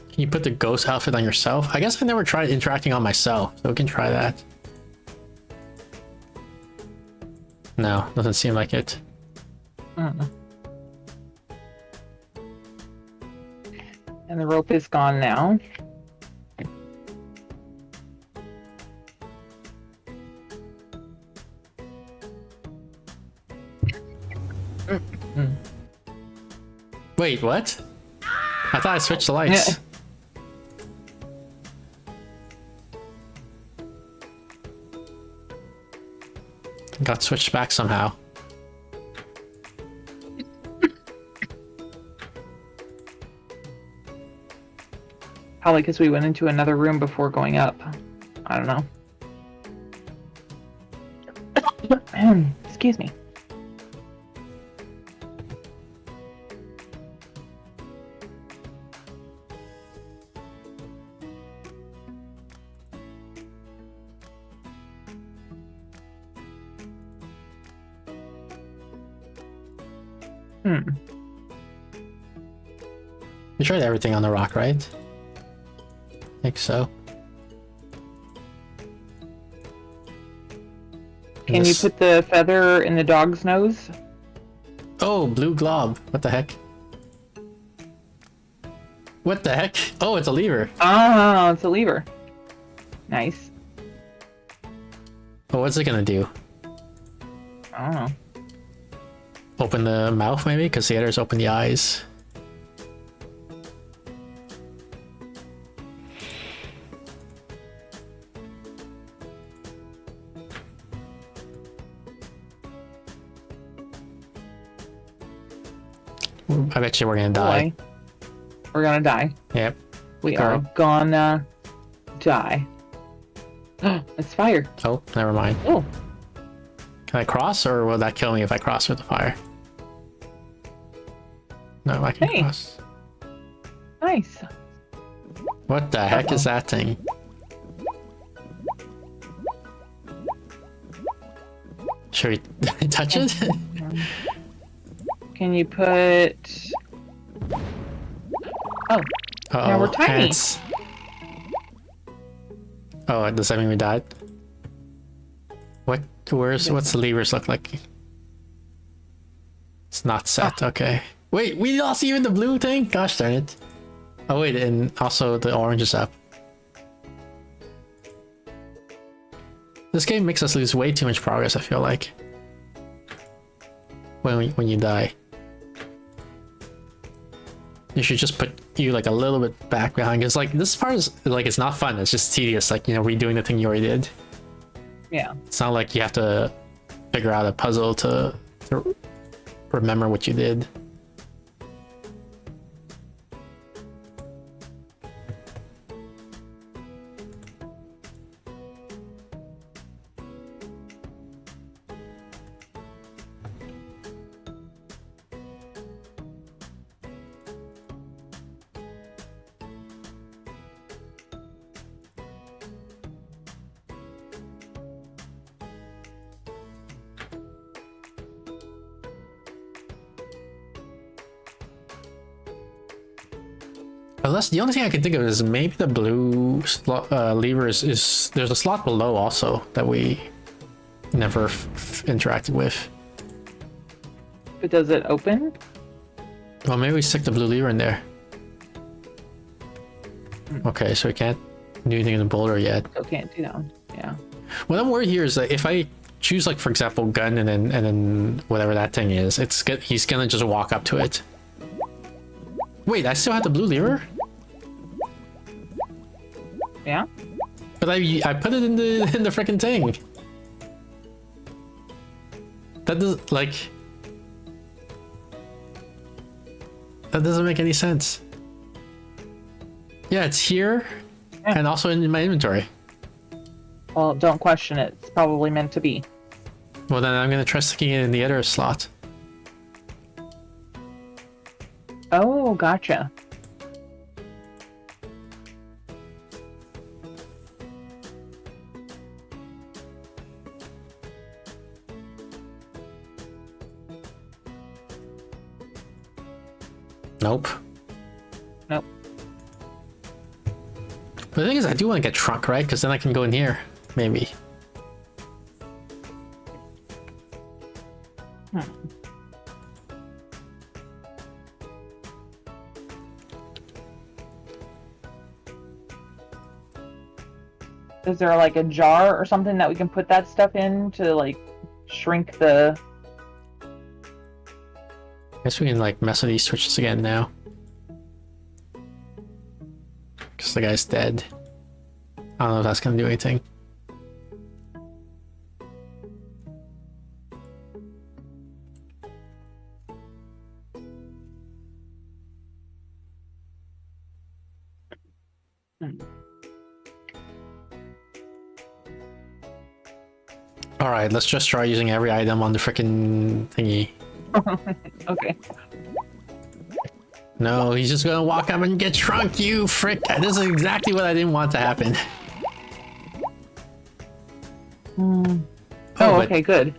Can you put the ghost outfit on yourself? I guess I never tried interacting on myself, so we can try that. No, doesn't seem like it. And the rope is gone now. Wait, what? I thought I switched the lights. Yeah. Got switched back somehow. Probably because we went into another room before going up. I don't know. Excuse me. You tried everything on the rock, right? I think so. Can you put the feather in the dog's nose? Oh, blue glob. What the heck? What the heck? Oh, it's a lever. Oh, it's a lever. Nice. Oh, what's it gonna do? I don't know. Open the mouth, maybe? Because the others open the eyes. I bet you we're gonna die. Boy. We're gonna die. Yep. We Girl. are gonna die. It's fire. Oh, never mind. Oh, Can I cross, or will that kill me if I cross with the fire? No, I can Hey. cross. Nice. What the heck is that thing? Should we touch it? Can you put? Oh, now we're tiny. ants. Oh, does that mean we died? What? What's the levers look like? It's not set. Okay. Wait, we lost even the blue thing. Gosh darn it. Oh wait, and also the orange is up. This game makes us lose way too much progress, I feel like. When you die. You should just put you like a little bit back behind, because like this part is like, it's not fun, it's just tedious, like, you know, redoing the thing you already did. Yeah. It's not like you have to figure out a puzzle to remember what you did. Unless the only thing I can think of is maybe the blue lever is there's a slot below also that we never interacted with. But does it open? Well, maybe we stick the blue lever in there. Okay, so we can't do anything in the boulder yet. Still can't do that. Yeah. What I'm worried here is that if I choose, like, for example, gun and then whatever that thing is, he's gonna just walk up to it. Wait, I still have the blue lever? Yeah. But I put it in the freaking thing. That does, like, that doesn't make any sense. Yeah, it's here and also in my inventory. Well, don't question it. It's probably meant to be. Well, then I'm gonna try sticking it in the other slot. Oh, gotcha. Nope. Nope. But the thing is, I do want to get Trunk, right? Because then I can go in here, maybe. Is there like a jar or something that we can put that stuff in to like shrink the... I guess we can like mess with these switches again now. Because the guy's dead. I don't know if that's gonna do anything. Alright, let's just try using every item on the frickin' thingy. Okay. No, he's just gonna walk up and get Trunk, you frick! This is exactly what I didn't want to happen. Oh, but- okay, good.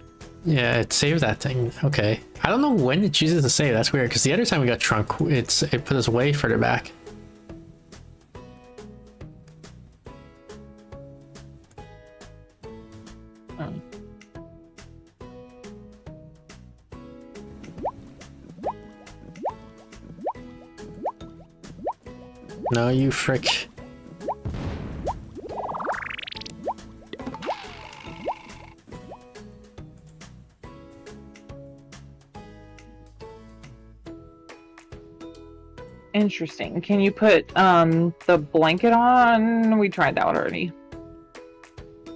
Yeah, it saved that thing. Okay. I don't know when it chooses to save. That's weird, because the other time we got Trunk, it put us way further back. No, you frick. Interesting. Can you put the blanket on? We tried that one already.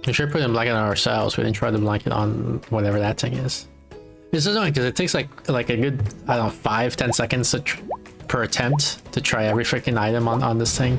We should put the blanket on ourselves. We didn't try the blanket on whatever that thing is. This is annoying because it takes like a good, I don't know, 5-10 seconds per attempt to try every freaking item on this thing.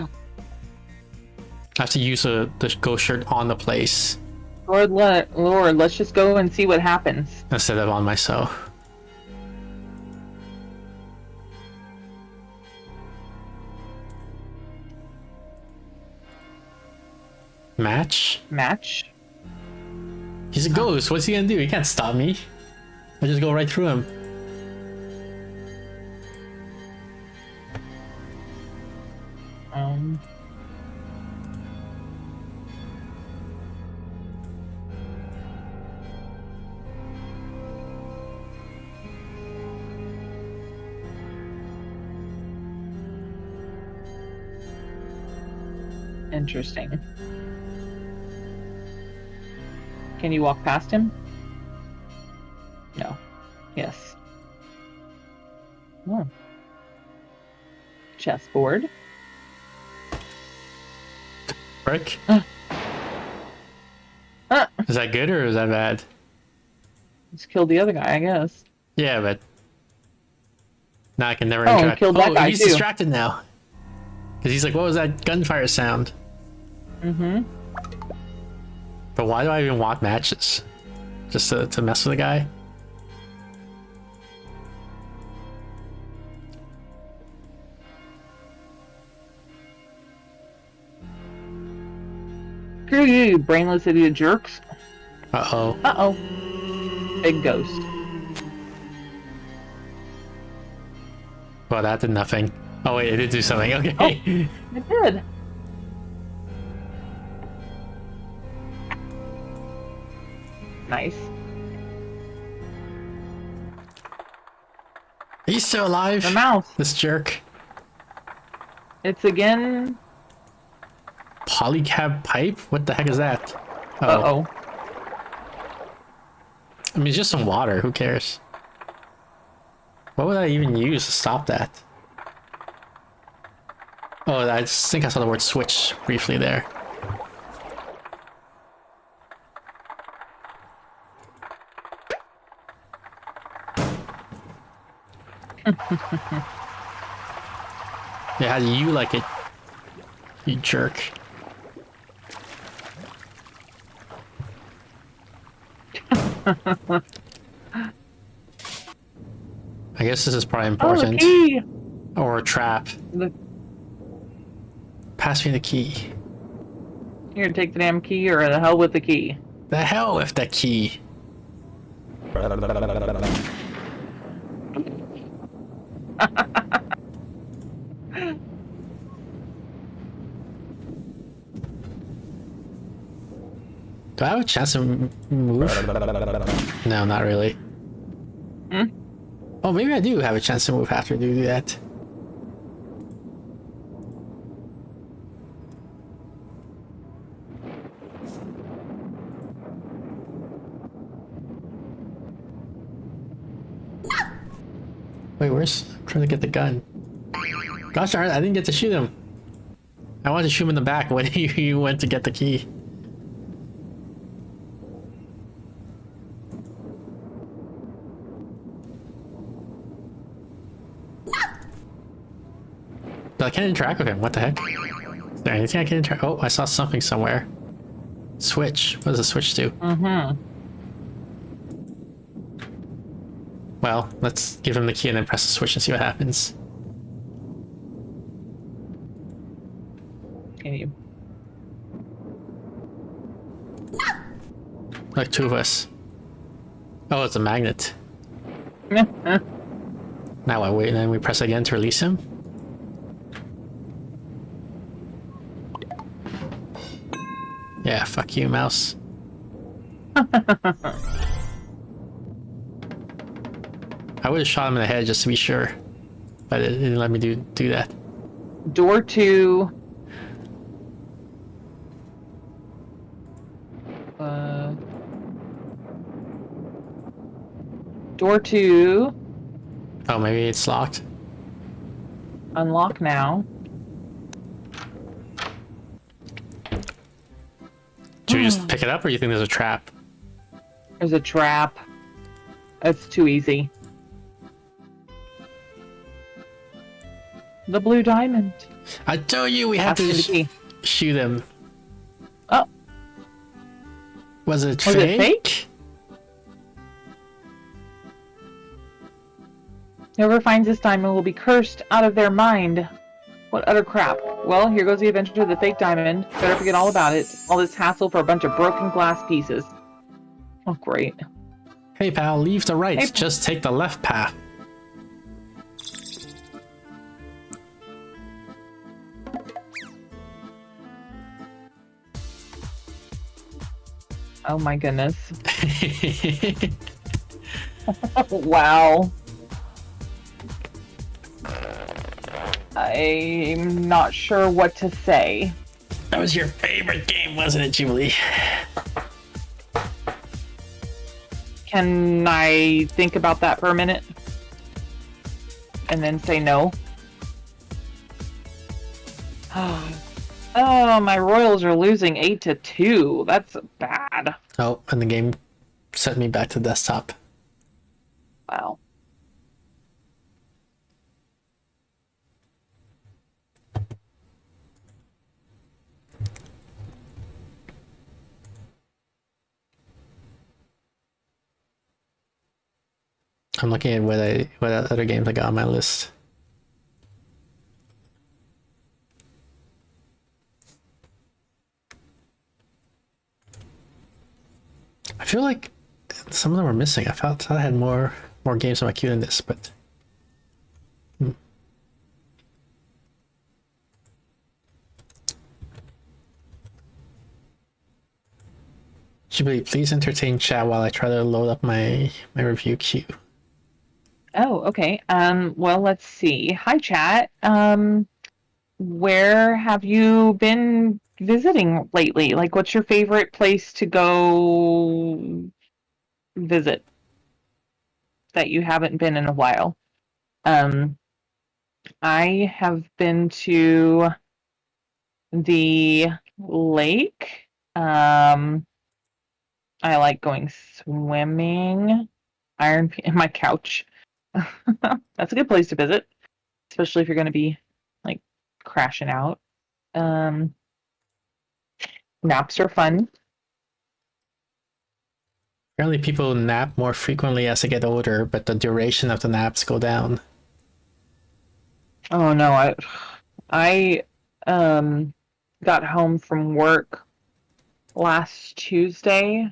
I have to use the ghost shirt on the place Lord, let's just go and see what happens. instead of on myself. Match? Match. He's a ghost. What's he gonna do? He can't stop me. I just go right through him. Um. Interesting. Can you walk past him? No. Yes. Oh. Chessboard. Frick. Ah. Is that good or is that bad? Just killed the other guy, I guess. Yeah, but now I can never Oh, interact. killed that guy he's too. distracted now. Because he's like, what was that gunfire sound? Mm-hmm. But why do I even want matches? Just to mess with the guy? Screw you, you brainless idiot jerks. Uh-oh. Uh-oh. Big ghost. Well, that did nothing. Oh wait, it did do something. Okay. Oh. It did. Nice. He's still alive. The mouse. This jerk. It's again. Polycab pipe? What the heck is that? Oh. Uh-oh. I mean, it's just some water. Who cares? What would I even use to stop that? Oh, I think I saw the word switch briefly there. Yeah, how do you like it? You jerk. I guess this is probably Oh, the important. key! Or a trap. The- Pass me the key. Here, take the damn key, or the hell with the key. The hell with the key. Do I have a chance to move? No, not really. Hmm? Oh, maybe I do have a chance to move after I do that. Wait, where's... I'm trying to get the gun. Gosh darn it, I didn't get to shoot him. I wanted to shoot him in the back when you went to get the key. But I can't interact with him. What the heck? Is there anything I can interact? Oh, I saw something somewhere. Switch. What does the switch do? Mm-hmm. Well, let's give him the key and then press the switch and see what happens. Can you? Like two of us. Oh, it's a magnet. Now I wait and then we press again to release him. Yeah, fuck you, mouse. I would have shot him in the head just to be sure, but it didn't let me do that. Door 2. Door 2. Oh, maybe it's locked. Unlock now. Should we just pick it up, or you think there's a trap? There's a trap. That's too easy. The blue diamond. I told you we have Pass me the to key. shoot him. Was it Was fake? it fake? Whoever finds this diamond will be cursed out of their mind. What utter crap. Well, here goes the adventure of the fake diamond. Better forget all about it. All this hassle for a bunch of broken glass pieces. Oh, great. Hey pal, leave the right. Hey. Just take the left path. Oh my goodness. Wow. I'm not sure what to say. That was your favorite game, wasn't it, Jubilee? Can I think about that for a minute? And then say no? Oh, my Royals are losing 8-2. That's bad. Oh, and the game sent me back to desktop. Wow. I'm looking at what other games I got on my list. I feel like some of them are missing. I thought I had more games on my queue than this, but Jubilee, please entertain chat while I try to load up my review queue. Oh, okay. Well, let's see. Hi, chat. Where have you been visiting lately? Like, what's your favorite place to go visit that you haven't been in a while? I have been to the lake. I like going swimming. In my couch. That's a good place to visit, especially if you're going to be like crashing out. Naps are fun. Apparently people nap more frequently as they get older, but the duration of the naps go down. Oh no, I got home from work last Tuesday.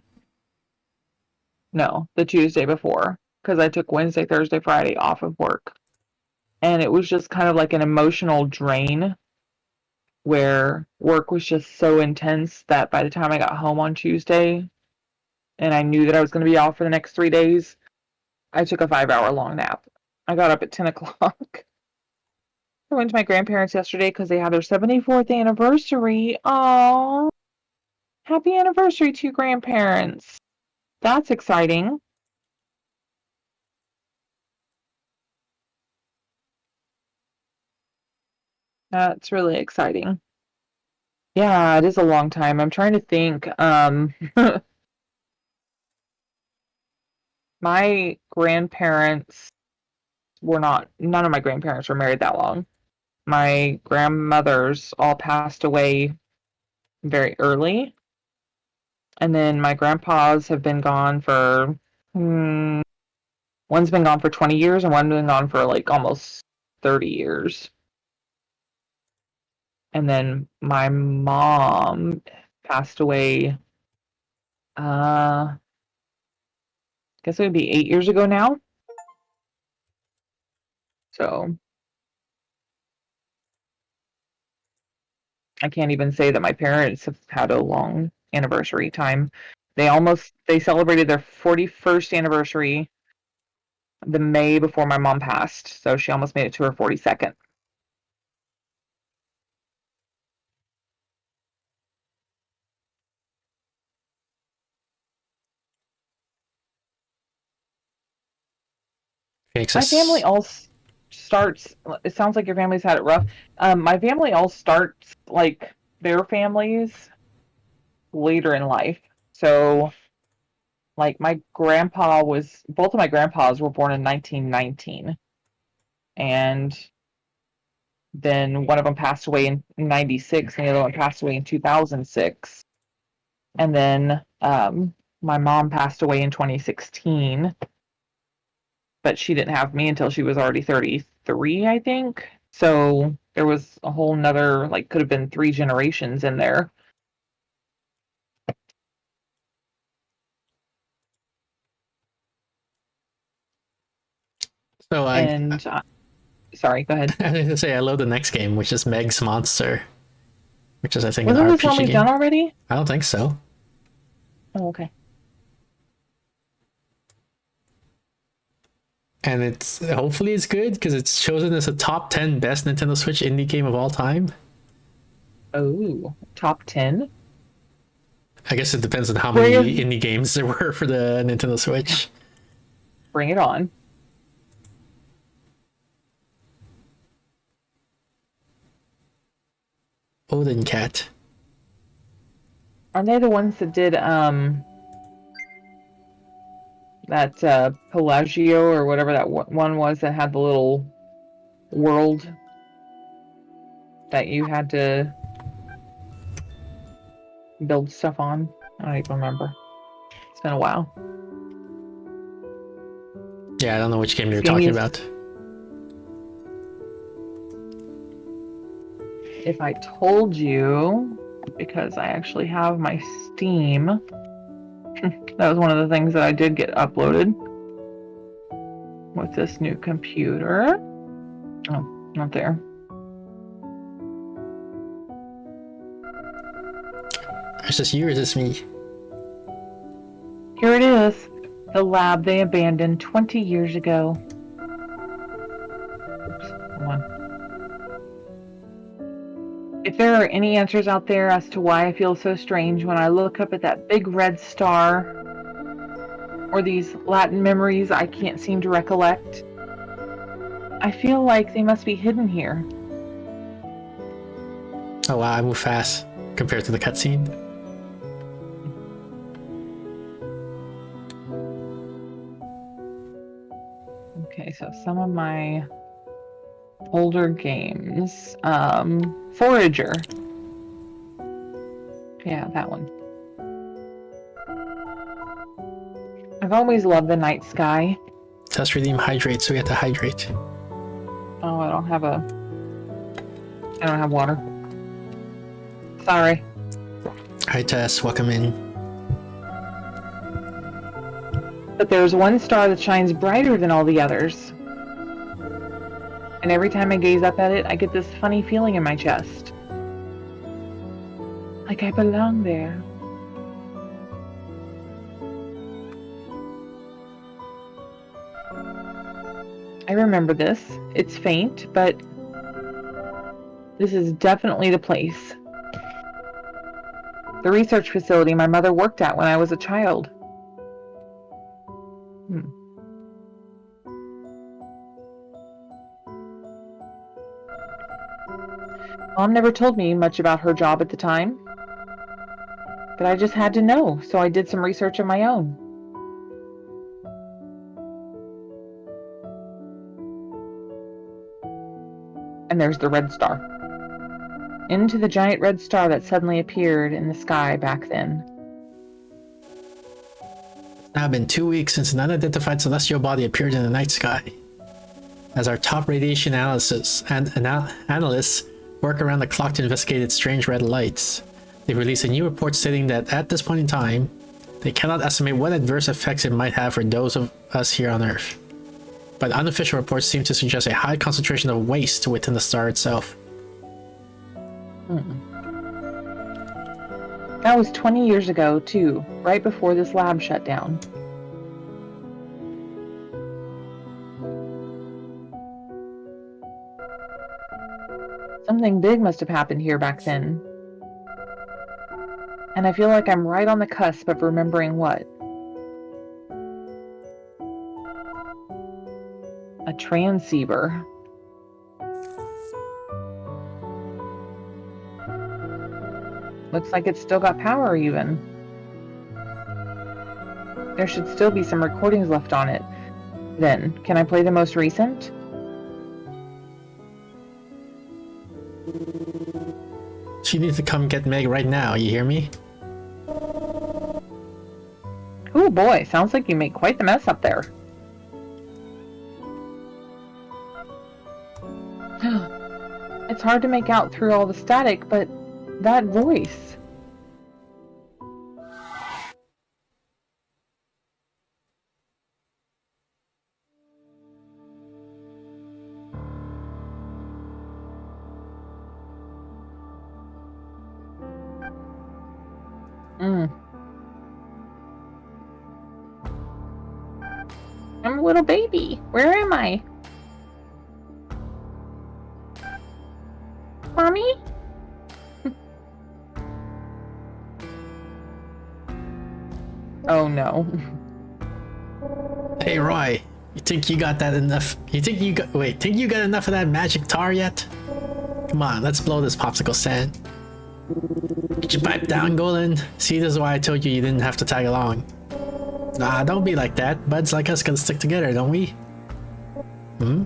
No, the Tuesday before, because I took Wednesday, Thursday, Friday off of work. And it was just kind of like an emotional drain where work was just so intense that by the time I got home on Tuesday and I knew that I was going to be off for the next 3 days, I took a 5-hour long nap. I got up at 10 o'clock. I went to my grandparents yesterday because they had their 74th anniversary. Aww. Happy anniversary to your grandparents. That's exciting. That's really exciting. Yeah, it is a long time. I'm trying to think. My grandparents none of my grandparents were married that long. My grandmothers all passed away very early. And then my grandpas have been gone for, one's been gone for 20 years and one's been gone for like almost 30 years. And then my mom passed away, I guess it would be 8 years ago now. So I can't even say that my parents have had a long anniversary time. They celebrated their 41st anniversary the May before my mom passed. So she almost made it to her 42nd. My family all starts, it sounds like your family's had it rough. My family all starts like their families later in life. So like both of my grandpas were born in 1919. And then one of them passed away in 96 and the other one passed away in 2006. And then My mom passed away in 2016, but she didn't have me until she was already 33, I think. So there was a whole nother, like, could have been 3 generations in there. So And sorry, go ahead. I was gonna say I love the next game, which is Meg's Monster, which is I think Wasn't an this one RPG we've game. done already? I don't think so. Oh, okay. And it's hopefully it's good because it's chosen as a top 10 best Nintendo Switch indie game of all time. Oh, top 10? I guess it depends on how Where- many indie games there were for the Nintendo Switch. Bring it on. Odin Cat. Aren't they the ones that did that Pelagio or whatever that one was that had the little world that you had to build stuff on? I don't even remember. It's been a while. Yeah, I don't know which game you're Game talking is- about. If I told you, because I actually have my Steam, that was one of the things that I did get uploaded with this new computer. Oh, not there. Is this you or is this me? Here it is. The lab they abandoned 20 years ago. Oops, hold on. If there are any answers out there as to why I feel so strange when I look up at that big red star, or these Latin memories I can't seem to recollect, I feel like they must be hidden here. Oh wow, I move fast compared to the cutscene. Okay, so some of my older games. Forager. Yeah, that one. I've always loved the night sky. Test redeem hydrate, so we have to hydrate. Oh, I don't have water. Sorry. Hi Tess, welcome in. But there's one star that shines brighter than all the others. And every time I gaze up at it, I get this funny feeling in my chest. Like I belong there. I remember this. It's faint, but this is definitely the place. The research facility my mother worked at when I was a child. Mom never told me much about her job at the time, but I just had to know, so I did some research of my own. And there's the red star. Into the giant red star that suddenly appeared in the sky back then. It's now been 2 weeks since an unidentified celestial body appeared in the night sky. As our top radiation analysts work around the clock to investigate its strange red lights, they've released a new report stating that at this point in time, they cannot estimate what adverse effects it might have for those of us here on Earth. But unofficial reports seem to suggest a high concentration of waste within the star itself. That was 20 years ago, too, right before this lab shut down. Something big must have happened here back then. And I feel like I'm right on the cusp of remembering what. A transceiver. Looks like it's still got power even. There should still be some recordings left on it. Then, can I play the most recent? She needs to come get Meg right now, you hear me? Oh boy, sounds like you made quite the mess up there. It's hard to make out through all the static, but that voice. I'm a little baby. Where am I? Mommy? Oh no. Hey Roy, you think you got that enough? Think you got enough of that magic tar yet? Come on, let's blow this popsicle stand. Get your pipe down, Golan. See, this is why I told you didn't have to tag along. Nah, don't be like that. Buds like us can stick together, don't we? Hmm?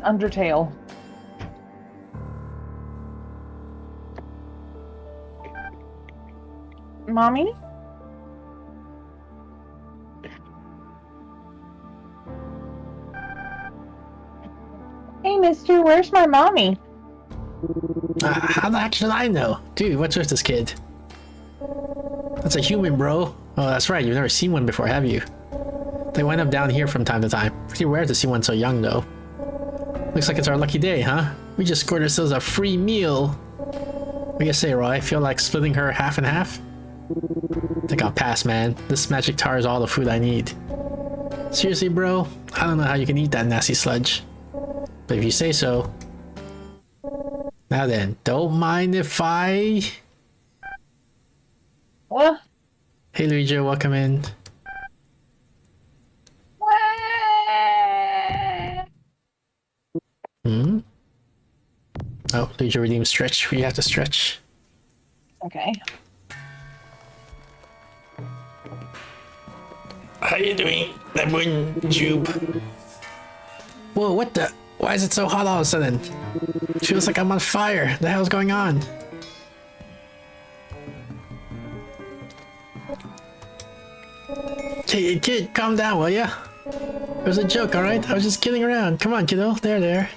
Undertale. Mommy? Hey, mister, where's my mommy? How the heck should I know? Dude, what's with this kid? That's a human, bro. Oh, that's right. You've never seen one before, have you? They wind up down here from time to time. Pretty rare to see one so young, though. Looks like it's our lucky day, huh? We just scored ourselves a free meal. What do you say, Roy? Feel like splitting her half and half? Think I'll pass, man. This magic tar is all the food I need. Seriously, bro? I don't know how you can eat that nasty sludge. But if you say so. Now then, don't mind if I... What? Hey Luigi, welcome in. Hmm? Oh, Luigi redeem stretch. We have to stretch. Okay. How you doing, Lemon Jube? Whoa, what the? Why is it so hot all of a sudden? Feels like I'm on fire. The hell's going on? Hey, kid, calm down, will ya? It was a joke, alright? I was just kidding around. Come on, kiddo. There.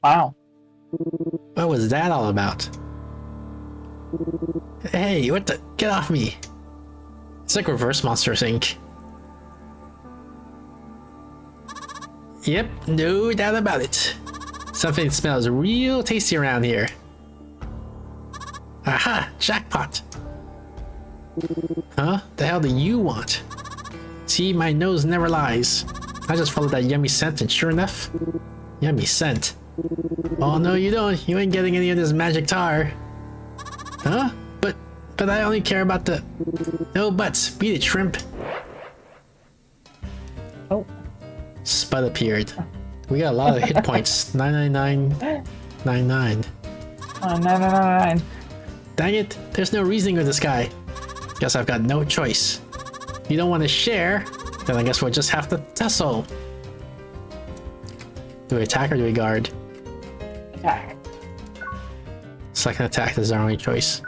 Wow. What was that all about? Hey, what the? Get off me. It's like Reverse Monsters Inc. Yep, no doubt about it. Something smells real tasty around here. Aha, jackpot. Huh? The hell do you want? See, my nose never lies. I just followed that yummy scent and sure enough, yummy scent. Oh no you don't, you ain't getting any of this magic tar. Huh? But I only care about the... No buts, beat it, shrimp. Oh. Spud appeared. We got a lot of hit points. 99999. 999. Dang it, there's no reasoning with this guy. Guess I've got no choice. You don't want to share? Then I guess we'll just have to tussle. Do we attack or do we guard? Attack. Select an attack, this is our only choice.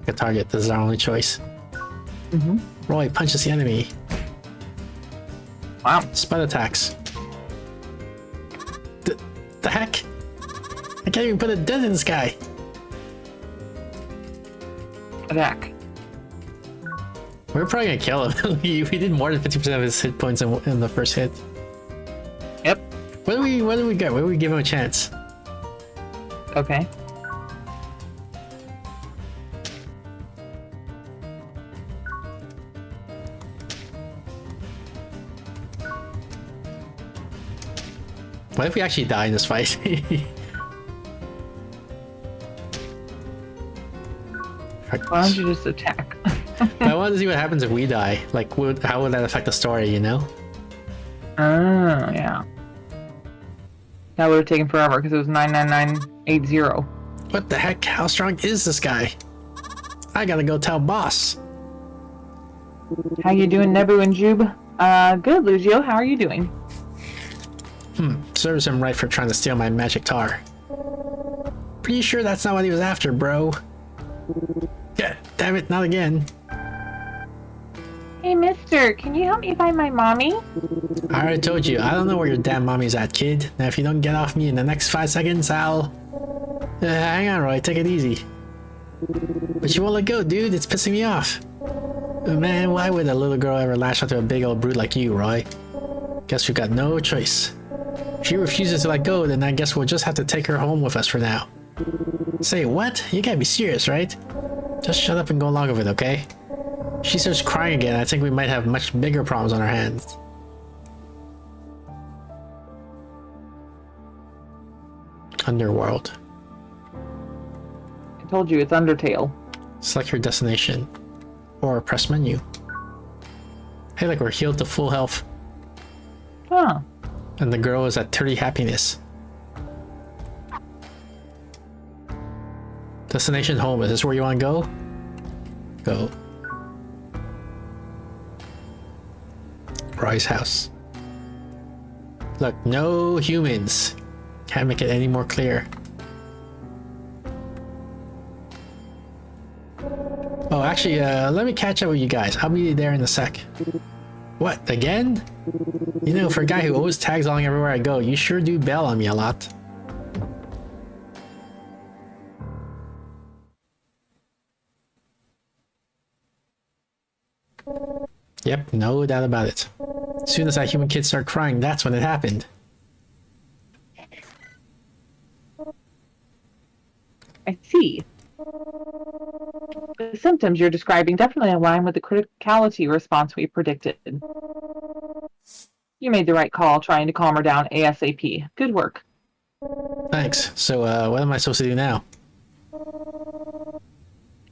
A target, this is our only choice. Roy punches the enemy. Wow. Spud attacks. The heck? I can't even put a dent in this guy. Attack. We're probably gonna kill him. we did more than 50% of his hit points in the first hit. Yep. What do we get? What do we give him a chance? Okay. What if we actually die in this fight? Why don't you just attack? I want to see what happens if we die. Like, how would that affect the story, you know? Oh, yeah. That would have taken forever because it was 99980. What the heck? How strong is this guy? I gotta go tell boss. How you doing, Nebu and Jube? Good, Lugio. How are you doing? Serves him right for trying to steal my magic tar. Pretty sure that's not what he was after, bro. Yeah, damn it, not again. Hey, mister, can you help me find my mommy? I already told you, I don't know where your damn mommy's at, kid. Now if you don't get off me in the next 5 seconds, I'll... hang on, Roy, take it easy. But you won't let go, dude, it's pissing me off. Man, why would a little girl ever lash out to a big old brute like you, Roy? Guess we got no choice. If she refuses to let go, then I guess we'll just have to take her home with us for now. Say, what? You can't be serious, right? Just shut up and go along with it, okay? If she starts crying again, I think we might have much bigger problems on our hands. Underworld. I told you, it's Undertale. Select your destination. Or press menu. Hey, look, we're healed to full health. Huh. And the girl is at 30 happiness. Destination home. Is this where you want to go? Go. Roy's house. Look, no humans. Can't make it any more clear. Oh, actually, let me catch up with you guys. I'll be there in a sec. What, again? You know, for a guy who always tags along everywhere I go, you sure do bail on me a lot. Yep, no doubt about it. As soon as that human kid started crying, that's when it happened. I see. The symptoms you're describing definitely align with the criticality response we predicted. You made the right call trying to calm her down ASAP. Good work. Thanks. So, what am I supposed to do now?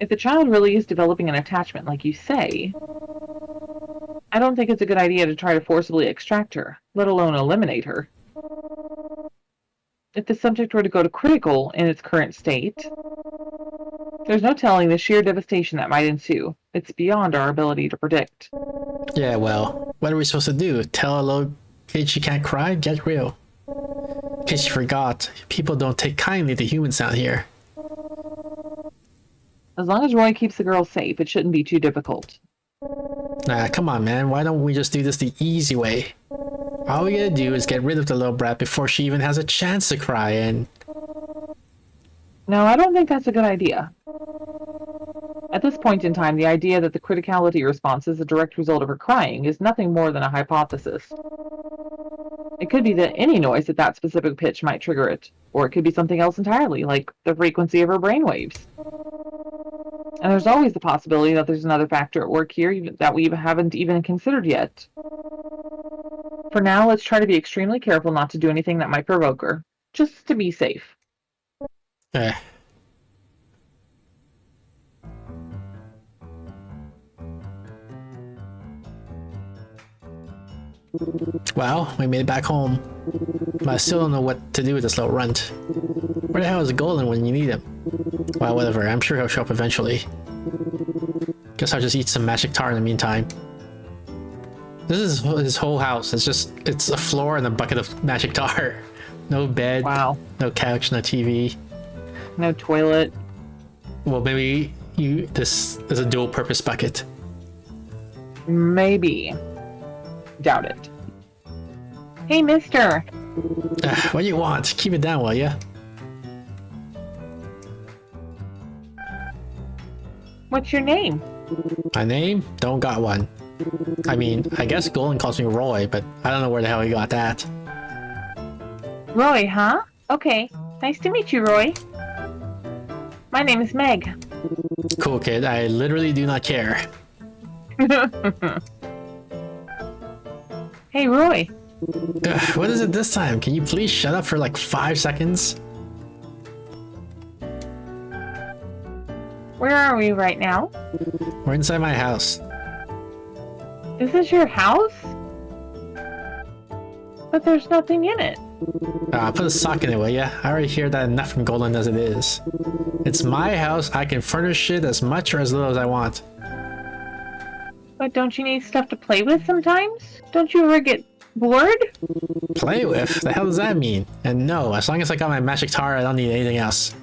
If the child really is developing an attachment like you say, I don't think it's a good idea to try to forcibly extract her, let alone eliminate her. If the subject were to go to critical in its current state, there's no telling the sheer devastation that might ensue. It's beyond our ability to predict. Yeah, well, what are we supposed to do? Tell a little kid she can't cry? Get real. In case you forgot, people don't take kindly to humans out here. As long as Roy keeps the girl safe, it shouldn't be too difficult. Nah, come on, man. Why don't we just do this the easy way? All we gotta do is get rid of the little brat before she even has a chance to cry, and... No, I don't think that's a good idea. At this point in time, the idea that the criticality response is a direct result of her crying is nothing more than a hypothesis. It could be that any noise at that specific pitch might trigger it, or it could be something else entirely, like the frequency of her brainwaves. And there's always the possibility that there's another factor at work here that we haven't even considered yet. For now, let's try to be extremely careful not to do anything that might provoke her, just to be safe. Well, we made it back home. But I still don't know what to do with this little runt. Where the hell is Golden when you need him? Well, whatever. I'm sure he'll show up eventually. Guess I'll just eat some magic tar in the meantime. This is his whole house. It's a floor and a bucket of magic tar. No bed. Wow. No couch, no TV. No toilet. Well, maybe this is a dual purpose bucket. Maybe. Doubt it. Hey, mister. What do you want? Keep it down, will ya? What's your name? My name? Don't got one. I mean, I guess Golden calls me Roy, but I don't know where the hell he got that. Roy, huh? Okay. Nice to meet you, Roy. My name is Meg. Cool, kid. I literally do not care. Hey, Roy. What is it this time? Can you please shut up for like 5 seconds? Where are we right now? We're inside my house. Is this your house? But there's nothing in it. Put a sock in it, will ya? I already hear that enough from Golden as it is. It's my house. I can furnish it as much or as little as I want. But don't you need stuff to play with sometimes? Don't you ever get Bored? Play with? The hell does that mean? And no, as long as I got my magic tar, I don't need anything else.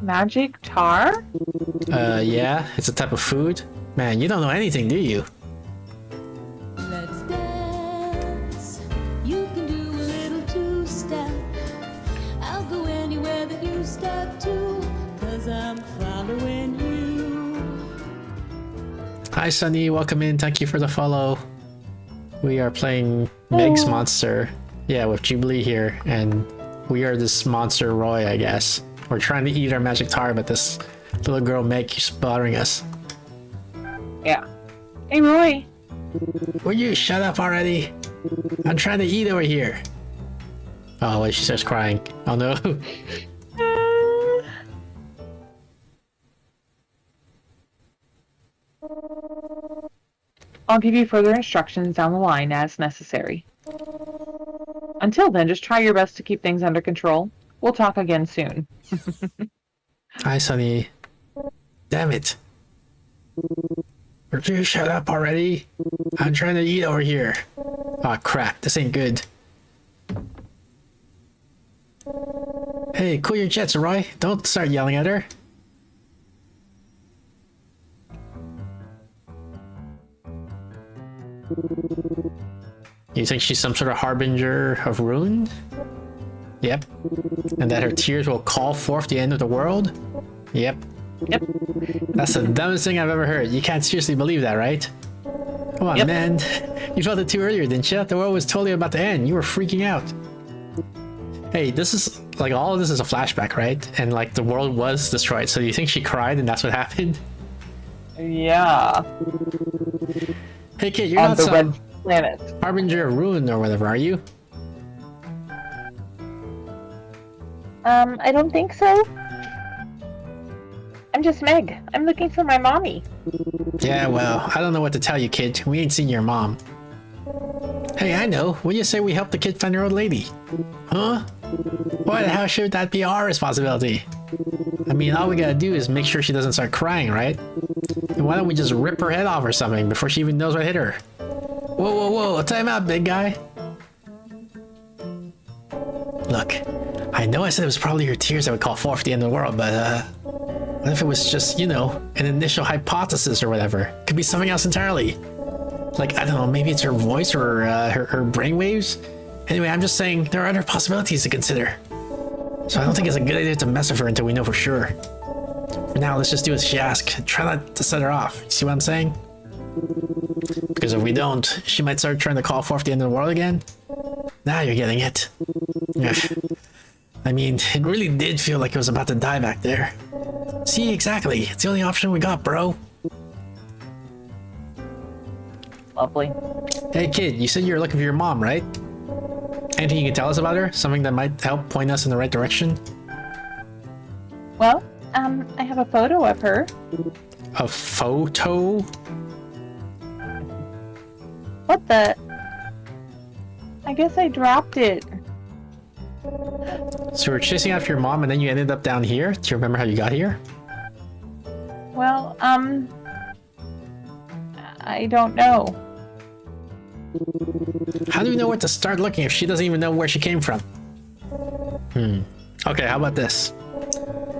Magic tar? Yeah, it's a type of food. Man, you don't know anything, do you? Let's dance. You can do a little two-step. I'll go anywhere that you step to, 'cause I'm following you. Hi, Sunny. Welcome in. Thank you for the follow. We are playing Meg's Monster. Yeah, with Jubilee here, and we are this monster Roy, I guess. We're trying to eat our magic tar, but this little girl Meg keeps bothering us. Yeah. Hey, Roy. Will you shut up already? I'm trying to eat over here. Oh, wait, she starts crying. Oh no. I'll give you further instructions down the line as necessary. Until then, just try your best to keep things under control. We'll talk again soon. Hi, Sunny. Damn it. Would you shut up already? I'm trying to eat over here. Oh crap, this ain't good. Hey, cool your jets, Roy. Don't start yelling at her. You think she's some sort of harbinger of ruin? Yep. And that her tears will call forth the end of the world? Yep. Yep. That's the dumbest thing I've ever heard. You can't seriously believe that, right? Come on, Yep. man. You felt it too earlier, didn't you? The world was totally about to end. You were freaking out. Hey, this is, like, all of this is a flashback, right? And, like, the world was destroyed. So you think she cried and that's what happened? Yeah. Hey, kid, you're On not the some red planet. harbinger of ruin or whatever, are you? I don't think so. I'm just Meg. I'm looking for my mommy. Yeah, well, I don't know what to tell you, kid. We ain't seen your mom. Hey, I know. What do you say we help the kid find her old lady? Huh? Why the hell should that be our responsibility? I mean, all we gotta do is make sure she doesn't start crying, right? And why don't we just rip her head off or something before she even knows what hit her? Whoa, whoa, whoa, time out, big guy. Look, I know I said it was probably your tears that would call forth the end of the world, but, what if it was just, you know, an initial hypothesis or whatever? Could be something else entirely. Like, I don't know, maybe it's her voice or her brainwaves? Anyway, I'm just saying there are other possibilities to consider. So I don't think it's a good idea to mess with her until we know for sure. For now, let's just do as she asks. Try not to set her off. You see what I'm saying? Because if we don't, she might start trying to call forth the end of the world again. Now you're getting it. Yeah. I mean, it really did feel like it was about to die back there. See, exactly. It's the only option we got, bro. Lovely. Hey, kid, you said you were looking for your mom, right? Anything you can tell us about her? Something that might help point us in the right direction? Well, I have a photo of her. A photo? What the? I guess I dropped it. So you were chasing after your mom and then you ended up down here? Do you remember how you got here? Well, I don't know. How do we know where to start looking if she doesn't even know where she came from? Okay, how about this?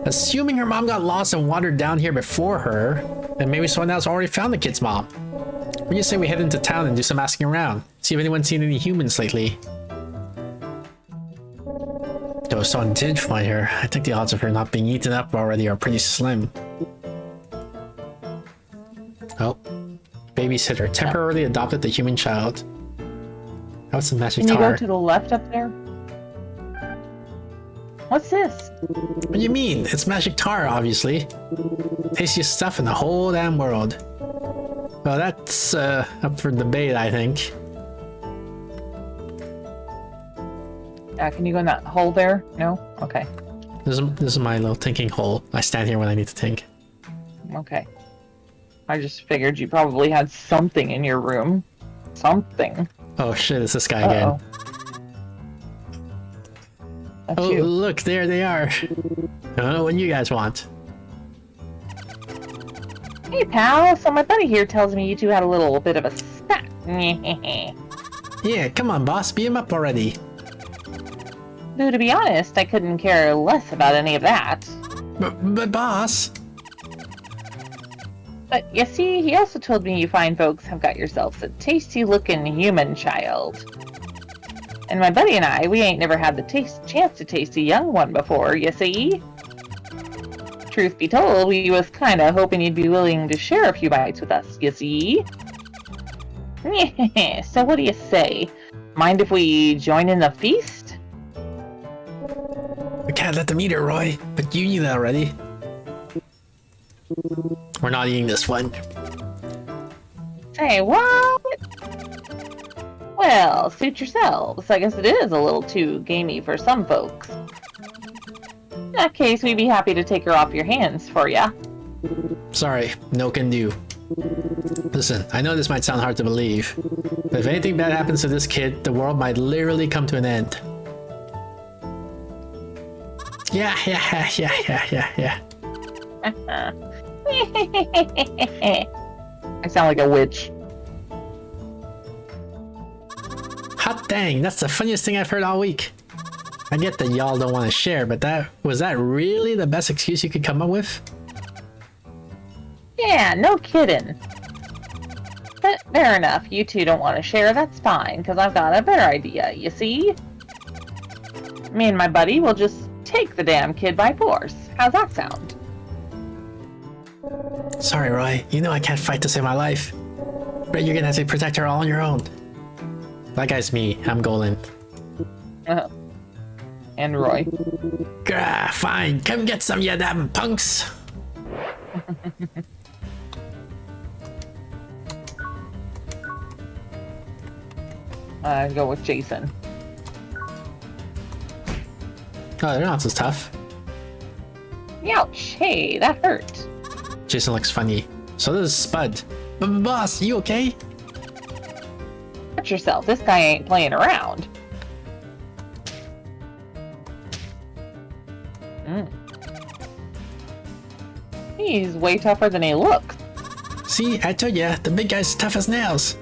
Assuming her mom got lost and wandered down here before her, then maybe someone else already found the kid's mom. What do you say we head into town and do some asking around? See if anyone's seen any humans lately. Though if someone did find her, I think the odds of her not being eaten up already are pretty slim. Oh. Babysitter temporarily adopted the human child. What's the magic Can you go tar? to the left up there? What's this? What do you mean? It's magic tar, obviously. Tastiest stuff in the whole damn world. Well, that's up for debate, I think. Can you go in that hole there? No? Okay. This is my little thinking hole. I stand here when I need to think. Okay. I just figured you probably had something in your room. Something. Oh shit, it's this guy again. Uh-oh. That's Oh, you. look, there they are. I don't know what you guys want. Hey, pal. So my buddy here tells me you two had a little bit of a spat. Yeah, come on, boss, beat him up already. Though to be honest, I couldn't care less about any of that. But boss... But you see, he also told me you fine folks have got yourselves a tasty-looking human child. And my buddy and I, we ain't never had the chance to taste a young one before, you see? Truth be told, we was kinda hoping you'd be willing to share a few bites with us, you see? So what do you say? Mind if we join in the feast? We can't let them eat it, Roy. But you knew that already. We're not eating this one. Say what? Well, suit yourselves. I guess it is a little too gamey for some folks. In that case, we'd be happy to take her off your hands for ya. Sorry, no can do. Listen, I know this might sound hard to believe, but if anything bad happens to this kid, the world might literally come to an end. Yeah. I sound like a witch. Hot dang, that's the funniest thing I've heard all week. I get that y'all don't want to share, but was that really the best excuse you could come up with? Yeah, no kidding. But fair enough, you two don't want to share, that's fine, because I've got a better idea, you see? Me and my buddy will just take the damn kid by force. How's that sound? Sorry, Roy. You know I can't fight to save my life. But you're gonna have to protect her all on your own. That guy's me. I'm Golan. And Roy. Grah, fine. Come get some, you damn punks. Go with Jason. Oh, they're not so tough. Ouch, hey, that hurt. Jason looks funny. So does Spud. Boss, you okay? Watch yourself, this guy ain't playing around. He's way tougher than he looks. See, I told ya, the big guy's tough as nails.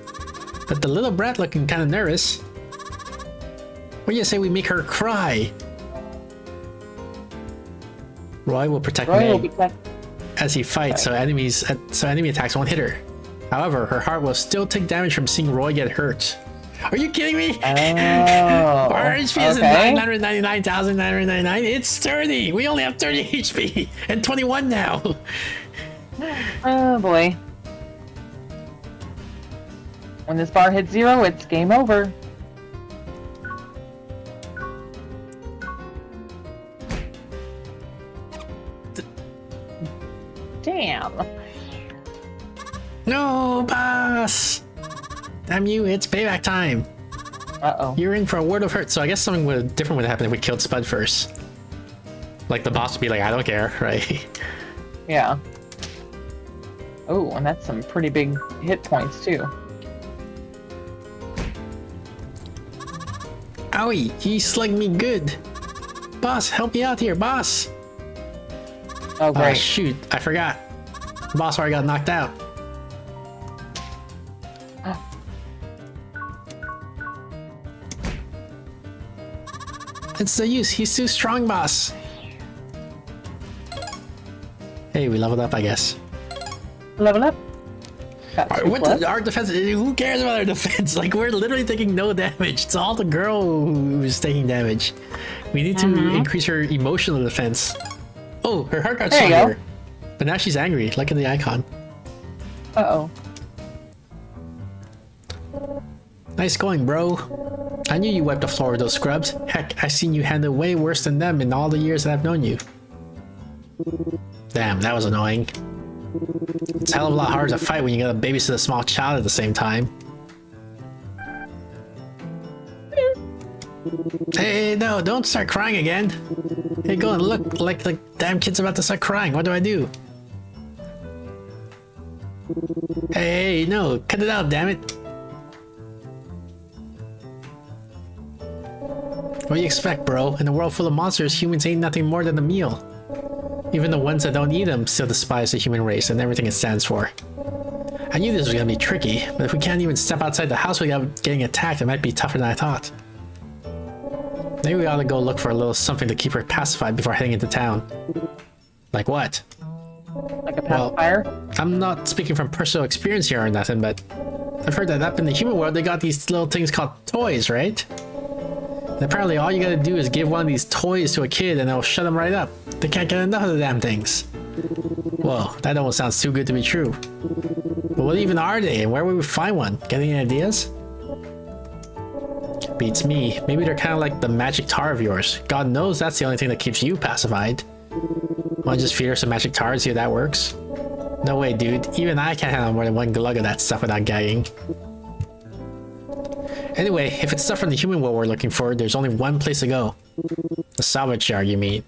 But the little brat looking kinda nervous. What do you say we make her cry? Roy will protect Meg as he fights, so enemy attacks won't hit her. However, her heart will still take damage from seeing Roy get hurt. Are you kidding me? Oh, Our HP isn't 999,999. It's 30. We only have 30 HP and 21 now. Oh boy. When this bar hits 0, it's game over. Damn. No, boss. Damn you, it's payback time. Uh-oh. You're in for a word of hurt, so I guess something different would happen if we killed Spud first. Like the boss would be like, I don't care, right? Yeah. Oh, and that's some pretty big hit points too. Owie, he slugged me good. Boss, help me out here, boss. Oh, great. Shoot, I forgot. Boss already got knocked out. It's no use, he's too strong, boss. Hey, we leveled up, I guess. Level up. Got two plus. Our defense? Who cares about our defense? Like, we're literally taking no damage. It's all the girl who's taking damage. We need to increase her emotional defense. Oh, her heart got stronger. But now she's angry. Look at the icon. Uh-oh. Nice going, bro. I knew you wiped the floor with those scrubs. Heck, I've seen you handle way worse than them in all the years that I've known you. Damn, that was annoying. It's a hell of a lot harder to fight when you gotta babysit a small child at the same time. Hey, no, don't start crying again. Hey, go and look like the damn kid's about to start crying. What do I do? Hey, no, cut it out, damn it. What do you expect, bro? In a world full of monsters, humans ain't nothing more than a meal. Even the ones that don't eat them still despise the human race and everything it stands for. I knew this was gonna be tricky, but if we can't even step outside the house without getting attacked, it might be tougher than I thought. Maybe we ought to go look for a little something to keep her pacified before heading into town. Like what? Like a pacifier? I'm not speaking from personal experience here or nothing, but I've heard that up in the human world they got these little things called toys, right? And apparently all you gotta do is give one of these toys to a kid and it'll shut them right up. They can't get enough of the damn things. Whoa, that almost sounds too good to be true. But what even are they and where would we find one? Got any ideas? Beats me. Maybe they're kind of like the magic tar of yours. God knows that's the only thing that keeps you pacified. Wanna just feed her some magic tar and see if that works? No way, dude. Even I can't handle more than one glug of that stuff without gagging. Anyway, if it's stuff from the human world we're looking for, there's only one place to go. The salvage yard, you mean?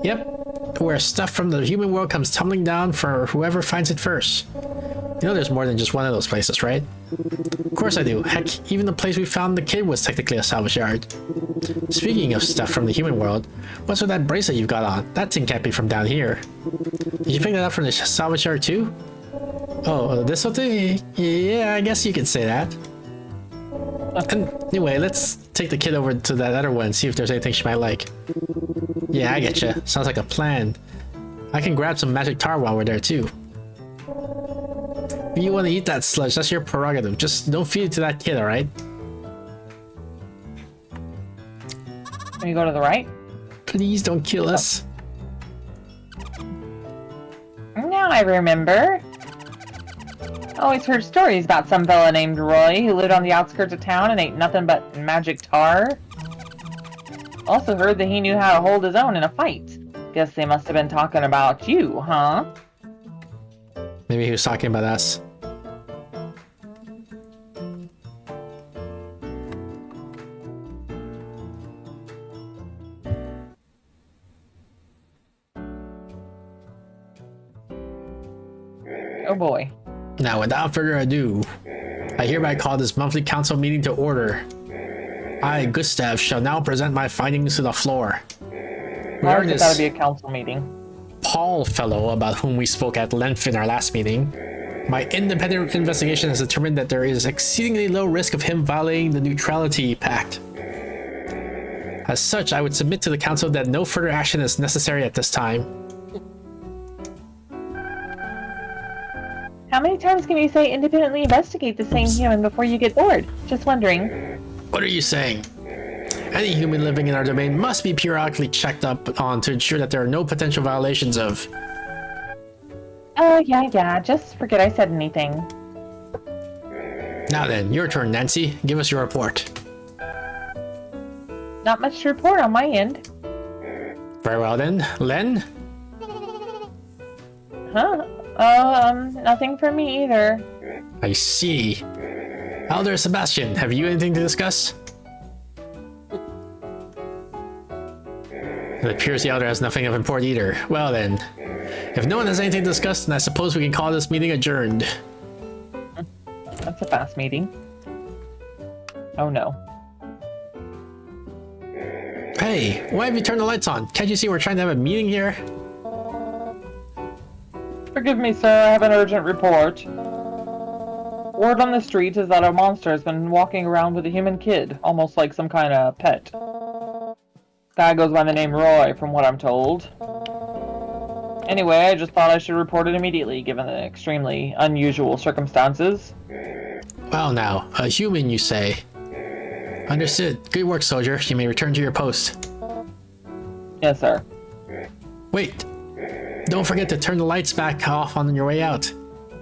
Yep, where stuff from the human world comes tumbling down for whoever finds it first. You know there's more than just one of those places, right? Of course I do. Heck, even the place we found the kid was technically a salvage yard. Speaking of stuff from the human world, what's with that bracelet you've got on? That thing can't be from down here. Did you pick that up from the salvage yard too? Oh, this whole thing? Yeah, I guess you could say that. Anyway, let's take the kid over to that other one and see if there's anything she might like. Yeah, I getcha. Sounds like a plan. I can grab some magic tar while we're there too. If you want to eat that sludge, that's your prerogative. Just don't feed it to that kid, alright? Can you go to the right? Please don't kill us. Now I remember. Always heard stories about some fella named Roy who lived on the outskirts of town and ate nothing but magic tar. Also heard that he knew how to hold his own in a fight. Guess they must have been talking about you, huh? Maybe he was talking about us. Oh boy. Now, without further ado, I hereby call this monthly council meeting to order. I, Gustav, shall now present my findings to the floor. Why is it gotta be a council meeting? Paul fellow about whom we spoke at length in our last meeting, my independent investigation has determined that there is exceedingly low risk of him violating the neutrality pact. As such, I would submit to the council that no further action is necessary at this time. How many times can you say independently investigate the same human before you get bored? Just wondering. What are you saying? Any human living in our domain must be periodically checked up on to ensure that there are no potential violations of... Yeah, just forget I said anything. Now then, your turn, Nancy. Give us your report. Not much to report on my end. Very well then. Len? Huh? Nothing for me either. I see. Elder Sebastian, have you anything to discuss? It appears the Elder has nothing of import either. Well then, if no one has anything to discuss, then I suppose we can call this meeting adjourned. That's a fast meeting. Oh no. Hey, why have you turned the lights on? Can't you see we're trying to have a meeting here? Forgive me, sir, I have an urgent report. Word on the street is that a monster has been walking around with a human kid, almost like some kind of pet. Guy goes by the name Roy, from what I'm told. Anyway, I just thought I should report it immediately, given the extremely unusual circumstances. Well now, a human you say. Understood. Good work, soldier. You may return to your post. Yes, sir. Wait! Don't forget to turn the lights back off on your way out.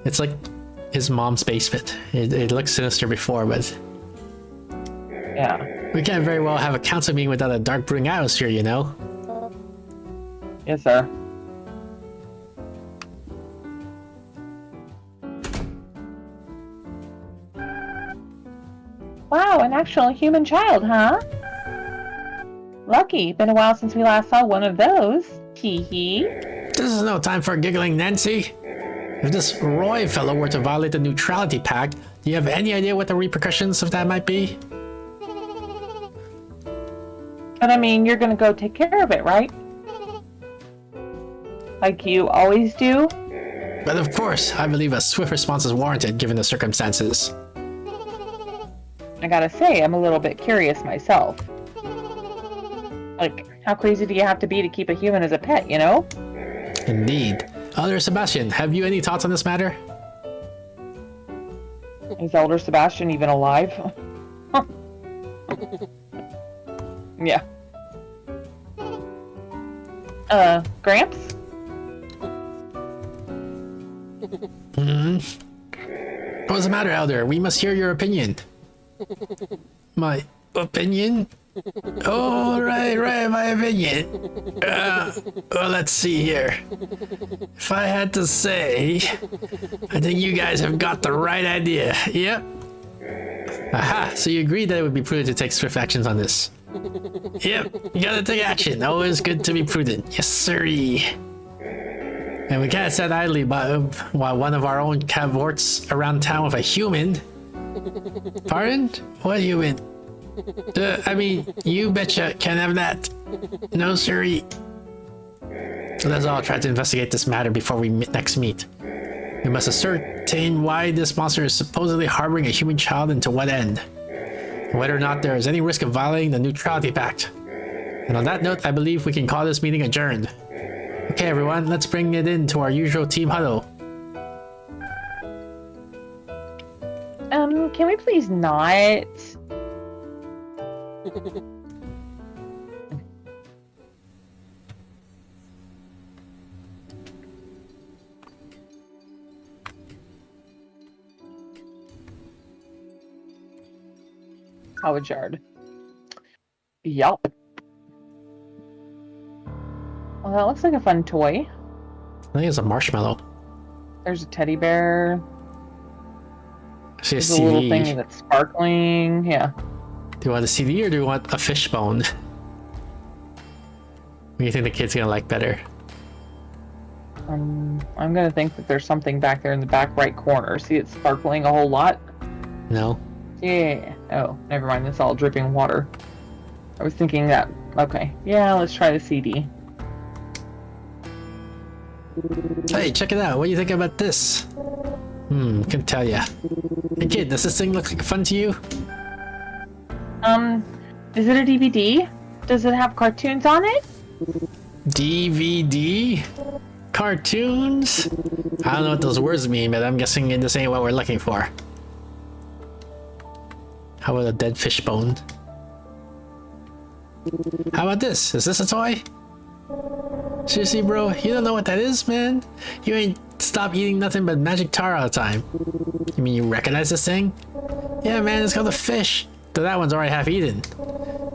It's like his mom's basement. It looked sinister before, but... Yeah. we can't very well have a council meeting without a dark brooding atmosphere, you know? Yes, sir. Wow, an actual human child, huh? Lucky. Been a while since we last saw one of those. Hee hee. This is no time for giggling, Nancy. If this Roy fellow were to violate the neutrality pact, do you have any idea what the repercussions of that might be? But I mean, you're gonna go take care of it, right? Like you always do? But of course, I believe a swift response is warranted given the circumstances. I gotta say, I'm a little bit curious myself. Like, how crazy do you have to be to keep a human as a pet, you know? Indeed. Elder Sebastian, have you any thoughts on this matter? Is Elder Sebastian even alive? Yeah. Gramps? What's the matter, Elder? We must hear your opinion. My opinion? Oh, right, my opinion. Well, let's see here. If I had to say, I think you guys have got the right idea. Yep. Aha, so you agreed that it would be prudent to take swift actions on this. Yep, you gotta take action. Always good to be prudent. Yes, sirree. And we can't sit idly while one of our own cavorts around town with a human. Pardon? What human? I mean, you betcha can't have that. No, sirree. So let's all try to investigate this matter before we next meet. We must ascertain why this monster is supposedly harboring a human child and to what end. And whether or not there is any risk of violating the Neutrality Pact. And on that note, I believe we can call this meeting adjourned. Okay, everyone, let's bring it into our usual team huddle. Can we please not? Salvage yard. Yup. Well, that looks like a fun toy. I think it's a marshmallow. There's a teddy bear. I see a There's a little CD. thing that's sparkling. Yeah. Do you want a CD or do you want a fishbone? What do you think the kid's gonna like better? I'm gonna think that there's something back there in the back right corner. See it sparkling a whole lot? No? Yeah. Oh, never mind. That's all dripping water. I was thinking that. Okay. Yeah, let's try the CD. Hey, check it out. What do you think about this? Can tell ya. Hey kid, does this thing look like fun to you? Is it a DVD? Does it have cartoons on it? DVD? Cartoons? I don't know what those words mean, but I'm guessing this ain't what we're looking for. How about a dead fish bone? How about this? Is this a toy? Seriously, bro? You don't know what that is, man? You ain't stopped eating nothing but magic tar all the time. You mean you recognize this thing? Yeah, man, it's called a fish. Though that one's already half eaten.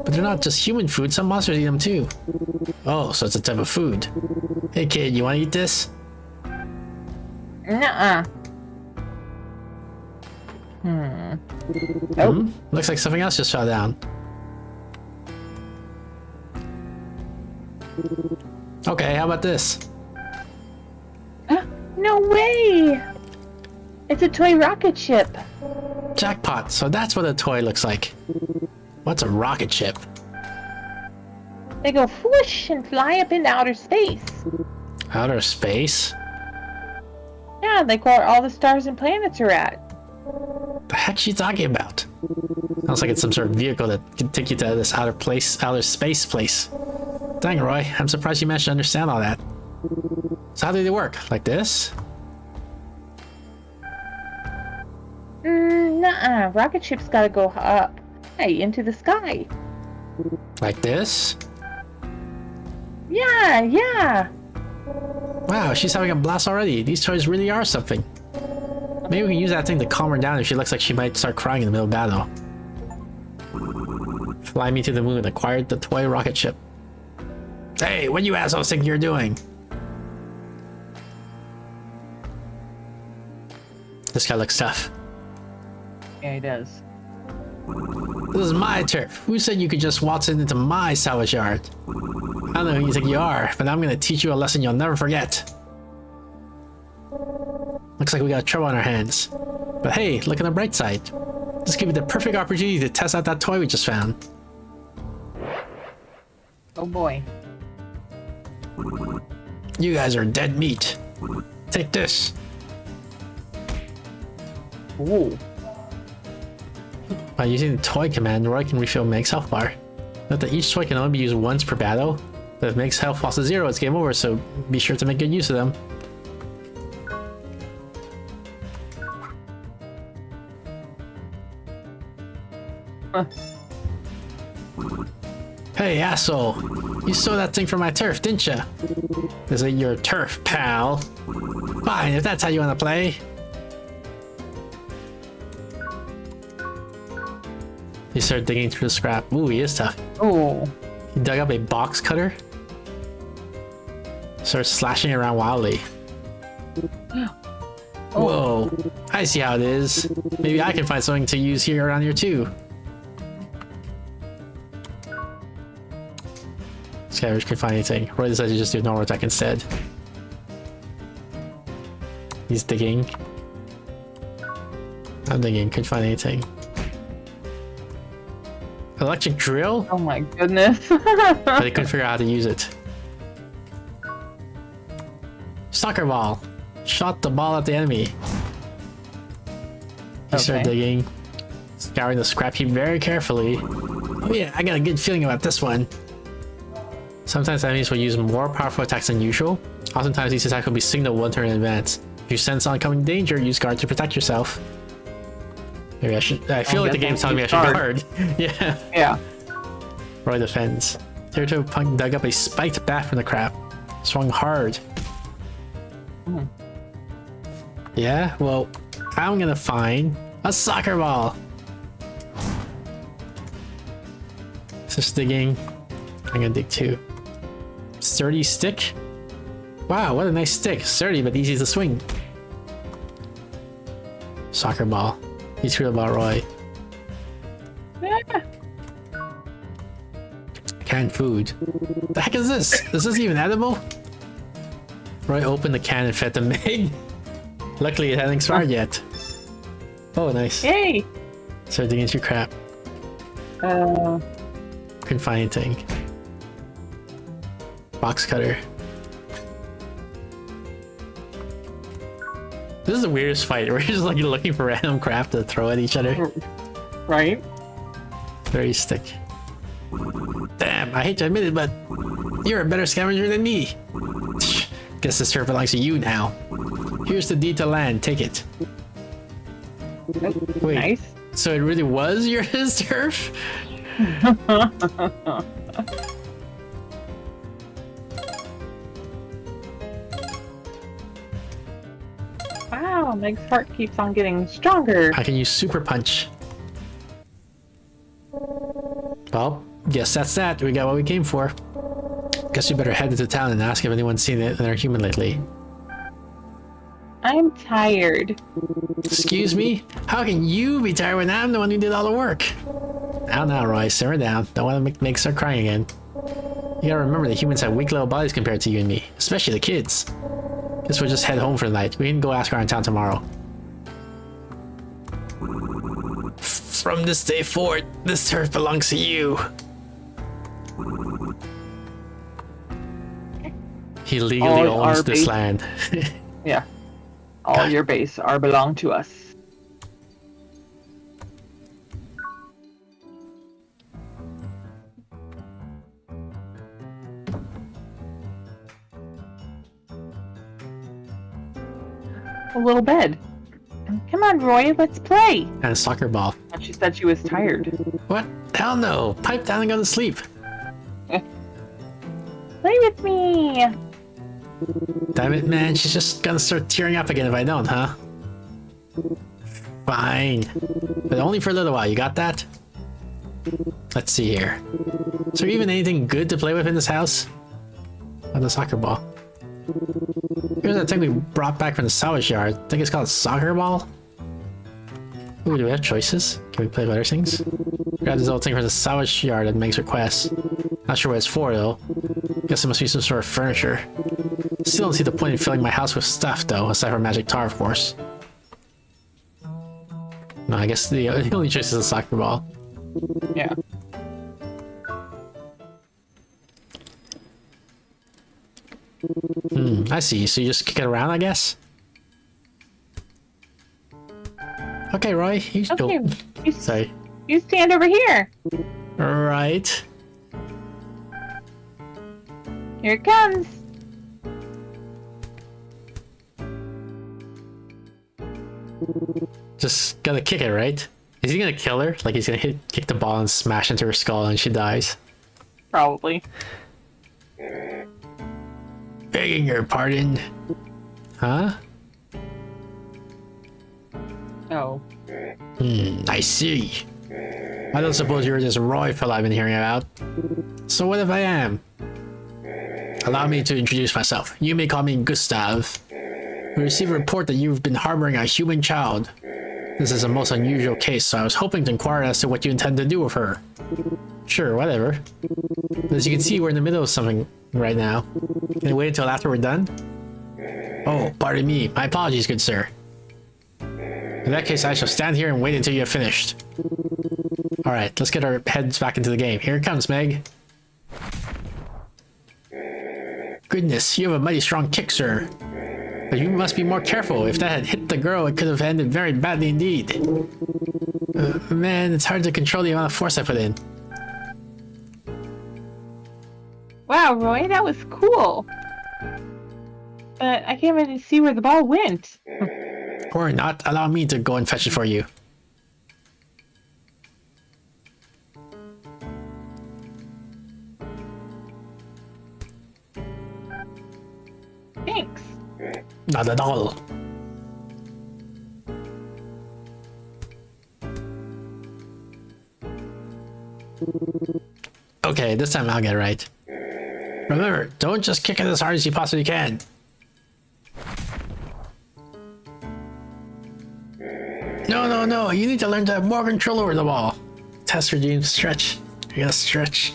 But they're not just human food, some monsters eat them too. Oh, so it's a type of food. Hey kid, you wanna eat this? Nuh-uh. Nope. Looks like something else just fell down. Okay, how about this? No way! It's a toy rocket ship. Jackpot, so that's what a toy looks like. What's a rocket ship? They go whoosh and fly up into outer space. Outer space? Yeah, they go where all the stars and planets are at. The heck's she talking about? Sounds like it's some sort of vehicle that can take you to this outer space place. Dang, Roy, I'm surprised you managed to understand all that. So how do they work? Like this? Nuh-uh. Rocket ships gotta go up. Hey, into the sky. Like this? Yeah. Wow, she's having a blast already. These toys really are something. Maybe we can use that thing to calm her down if she looks like she might start crying in the middle of battle. Fly me to the moon. Acquired the toy rocket ship. Hey, what you assholes think you're doing? This guy looks tough. Yeah, he does. This is my turf. Who said you could just waltz into my salvage yard? I don't know who you think you are, but I'm gonna teach you a lesson you'll never forget. Looks like we got trouble on our hands. But hey, look on the bright side. This could be the perfect opportunity to test out that toy we just found. Oh boy. You guys are dead meat. Take this. Ooh. By using the toy command, Roy can refill Meg's health bar. Note that each toy can only be used once per battle, but if Meg's health falls to 0, it's game over, so be sure to make good use of them. Huh. Hey, asshole! You stole that thing from my turf, didn't ya? Is it your turf, pal? Fine, if that's how you want to play. He started digging through the scrap. Ooh, he is tough. Oh. He dug up a box cutter. Started slashing around wildly. Whoa, I see how it is. Maybe I can find something to use here around here too. Scavenge can find anything. Roy decided to just do normal attack instead. He's digging. I'm digging, couldn't find anything. Electric drill? Oh my goodness. But he couldn't figure out how to use it. Soccer ball. Shot the ball at the enemy. He started digging, scouring the scrap heap very carefully. Oh yeah, I got a good feeling about this one. Sometimes enemies will use more powerful attacks than usual. Oftentimes these attacks will be signaled one turn in advance. If you sense oncoming danger, use guard to protect yourself. Maybe I should. I feel like the game's telling me I should guard. Yeah. Yeah. Roy defends. Territory Punk dug up a spiked bat from the crap. Swung hard. Yeah, well, I'm gonna find a soccer ball. Just digging. I'm gonna dig too. Sturdy stick. Wow, what a nice stick. Sturdy but easy to swing. Soccer ball. He threw the ball, Roy. Canned food. The heck is this? Is this even edible? Roy opened the can and fed the Meg. Luckily it hadn't expired yet. Oh, nice. Yay! Started digging through crap. Couldn't find anything. Box cutter. This is the weirdest fight. We're just like looking for random crap to throw at each other. Right? Very stick. Damn, I hate to admit it, but you're a better scavenger than me. Guess this turf belongs to you now. Here's the deed to land. Take it. Wait, Nice. so it really was his turf? Wow, Meg's heart keeps on getting stronger. I can use super punch. Well, guess that's that. We got what we came for. Guess we better head into town and ask if anyone's seen another human lately. I'm tired. Excuse me? How can you be tired when I'm the one who did all the work? Now, Roy, simmer down. Don't want to make start crying again. You gotta remember that humans have weak little bodies compared to you and me, especially the kids. Guess we'll just head home for the night. We can go ask around town tomorrow. From this day forward, this turf belongs to you. He legally All our owns this base- land. Yeah. All your base are belong to us. A little bed. Come on, Roy, let's play. And a soccer ball. And she said she was tired. What? Hell no! Pipe down and go to sleep. Play with me. Damn it, man. She's just gonna start tearing up again if I don't, huh? Fine. But only for a little while. You got that? Let's see here. Is there even anything good to play with in this house? Oh, the soccer ball. Here's that thing we brought back from the salvage yard. I think it's called a soccer ball? Ooh, do we have choices? Can we play with other things? Grab this old thing from the salvage yard and makes requests. Not sure what it's for though. Guess it must be some sort of furniture. Still don't see the point in filling my house with stuff though, aside from magic tar of course. No, I guess the only choice is a soccer ball. Yeah. I see, so you just kick it around I guess? Okay, Roy. You Okay. oh, You, sorry. you stand over here. Right. Here it comes. Just gotta kick it, right? Is he gonna kill her? Like he's gonna kick the ball and smash into her skull and she dies? Probably. Begging your pardon. Huh? Oh. I see. I don't suppose you're this Roy fellow I've been hearing about. So what if I am? Allow me to introduce myself. You may call me Gustav. We received a report that you've been harboring a human child. This is a most unusual case, so I was hoping to inquire as to what you intend to do with her. Sure, whatever. As you can see, we're in the middle of something right now. Can you wait until after we're done? Oh, pardon me. My apologies, good sir. In that case, I shall stand here and wait until you're finished. Alright, let's get our heads back into the game. Here it comes, Meg. Goodness, you have a mighty strong kick, sir. But you must be more careful. If that had hit the girl, it could have ended very badly indeed. Man, it's hard to control the amount of force I put in. Wow, Roy, that was cool. But I can't even see where the ball went. Or not, allow me to go and fetch it for you. Thanks. Not at all. Okay, this time I'll get it right. Remember, don't just kick it as hard as you possibly can. No, you need to learn to have more control over the ball. Test regime, stretch. You gotta stretch.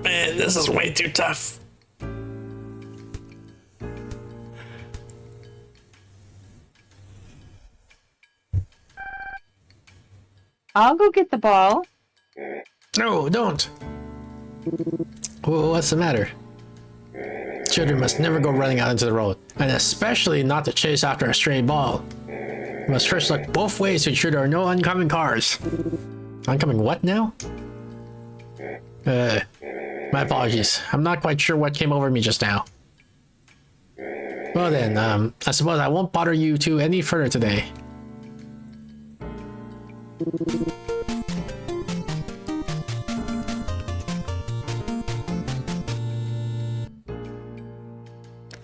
Man, this is way too tough. I'll go get the ball. No, don't. What's the matter? Children must never go running out into the road, and especially not to chase after a stray ball. You must first look both ways to ensure there are no oncoming cars. Oncoming what now? My apologies. I'm not quite sure what came over me just now. Well then, I suppose I won't bother you two any further today.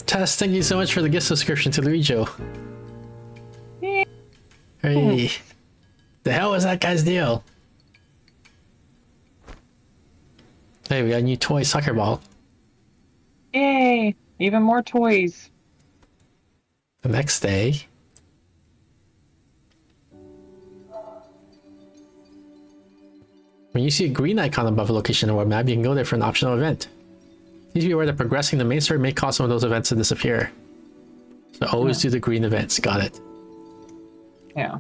Tess, thank you so much for the gift subscription to Luigio. Yeah. Hey, the hell was that guy's deal? Hey, we got a new toy soccer ball. Yay! Even more toys. The next day. When you see a green icon above a location on the web map, you can go there for an optional event. Please be aware that progressing the main story may cause some of those events to disappear. So always do the green events. Got it. Yeah.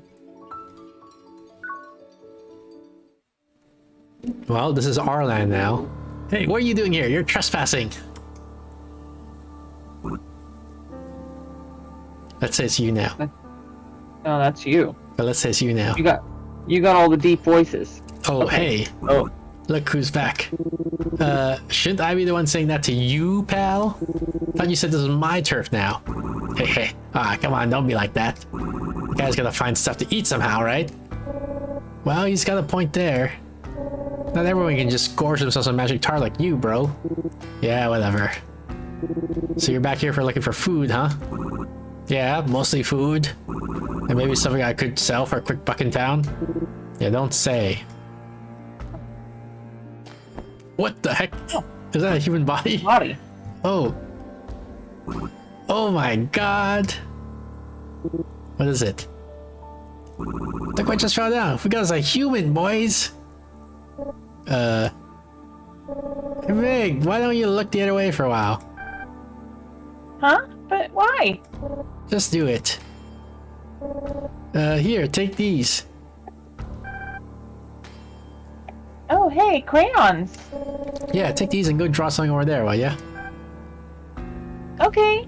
Well, this is our land now. Hey, what are you doing here? You're trespassing. Let's say it's you now. No, that's you. But let's say it's you now. You got all the deep voices. Oh, Okay. hey. Oh. Look who's back. Shouldn't I be the one saying that to you, pal? Thought you said this was my turf now. Hey. Come on, don't be like that. The guy's gotta find stuff to eat somehow, right? Well, he's got a point there. Not everyone can just gorge themselves on magic tar like you, bro. Yeah, whatever. So you're back here for looking for food, huh? Yeah, mostly food. And maybe something I could sell for a quick buck in town? Yeah, don't say. What the heck? Is that a human body? Body. Oh. Oh my god. What is it? Look what just fell down. We got us a human, boys. Hey, Meg, why don't you look the other way for a while? Huh? But why? Just do it. Here, take these. Oh, hey, crayons. Yeah, take these and go draw something over there, will ya? Okay.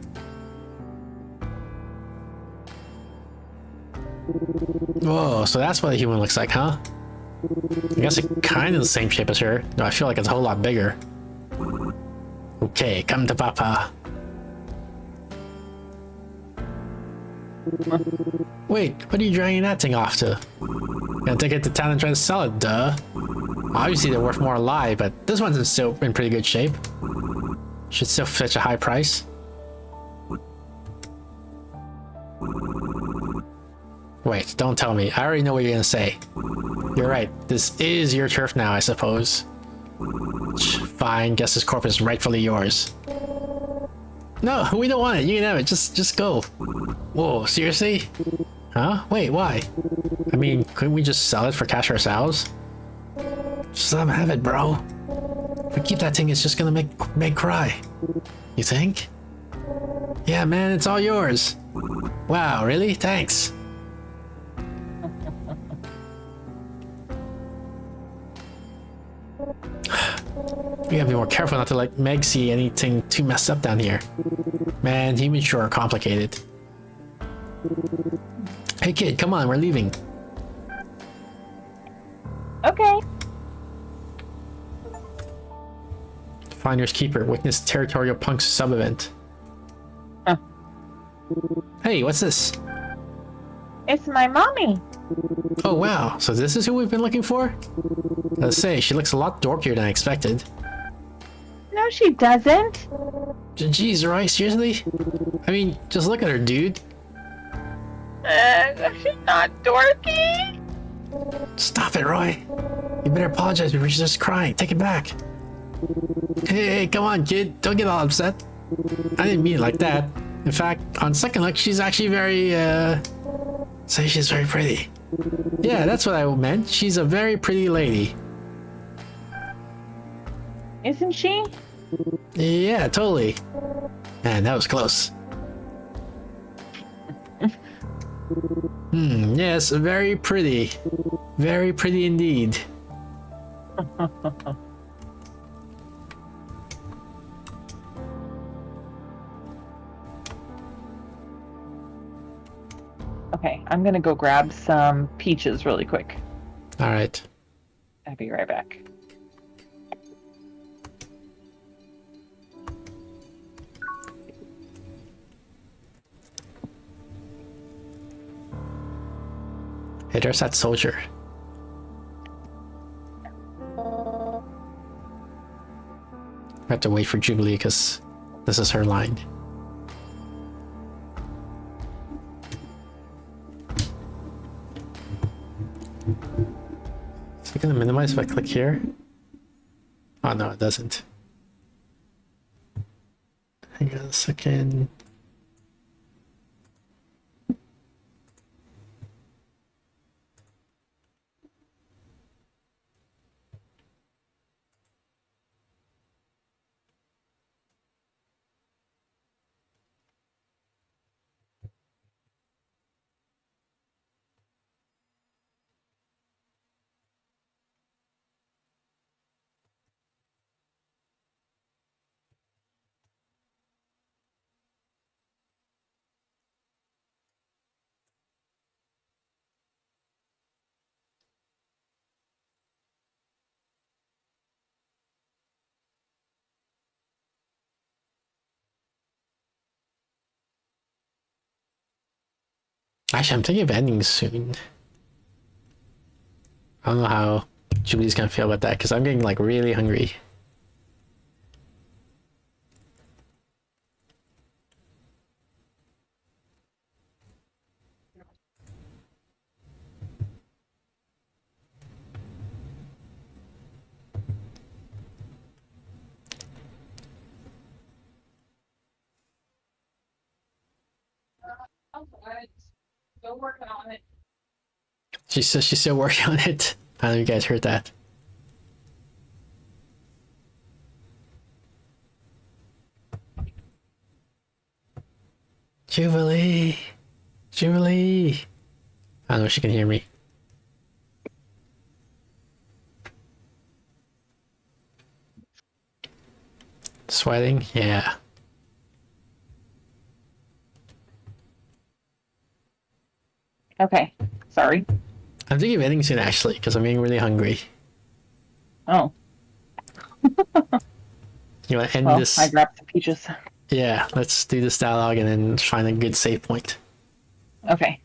Whoa, so that's what a human looks like, huh? I guess it's kind of the same shape as her. No, I feel like it's a whole lot bigger. Okay, come to Papa. Wait, what are you dragging that thing off to? Gonna take it to town and try to sell it, duh. Obviously they're worth more alive, but this one's still in pretty good shape. Should still fetch a high price. Wait, don't tell me. I already know what you're gonna say. You're right. This is your turf now, I suppose. Fine, guess this corpse is rightfully yours. No, we don't want it. You can have it. Just go. Whoa, seriously? Huh? Wait, why? I mean, couldn't we just sell it for cash ourselves? Just let him have it, bro. If we keep that thing, it's just gonna make Meg cry. You think? Yeah, man, it's all yours. Wow, really? Thanks. We gotta be more careful not to let Meg see anything too messed up down here. Man, humans sure are complicated. Hey kid, come on, we're leaving. Okay. Finders Keeper, witness territorial punks sub-event. Huh. Hey, what's this? It's my mommy. Oh wow, so this is who we've been looking for? Let's say, she looks a lot dorkier than I expected. No, she doesn't. Jeez, Roy, seriously? I mean, just look at her, dude. She's not dorky. Stop it, Roy. You better apologize before she's just crying. Take it back. Hey, come on, kid. Don't get all upset. I didn't mean it like that. In fact, on second look, she's actually very, say she's very pretty. Yeah, that's what I meant. She's a very pretty lady. Isn't she? Yeah, totally. Man, that was close. Yes, very pretty. Very pretty indeed. Okay, I'm gonna go grab some peaches really quick. Alright. I'll be right back. Hey, there's that soldier. I have to wait for Jubilee because this is her line. Is it gonna minimize if I click here? Oh no, it doesn't. Hang on a second. Actually, I'm thinking of ending soon. I don't know how Jubilee's gonna feel about that because I'm getting like really hungry. Still working on it. She says she's still working on it. I don't know if you guys heard that. Jubilee! Jubilee! I don't know if she can hear me. Sweating? Yeah. Okay, Sorry. I'm thinking of ending soon, actually, because I'm getting really hungry. Oh, You want to end well, this? I grabbed the peaches. Yeah, let's do this dialogue and then find a good save point. Okay.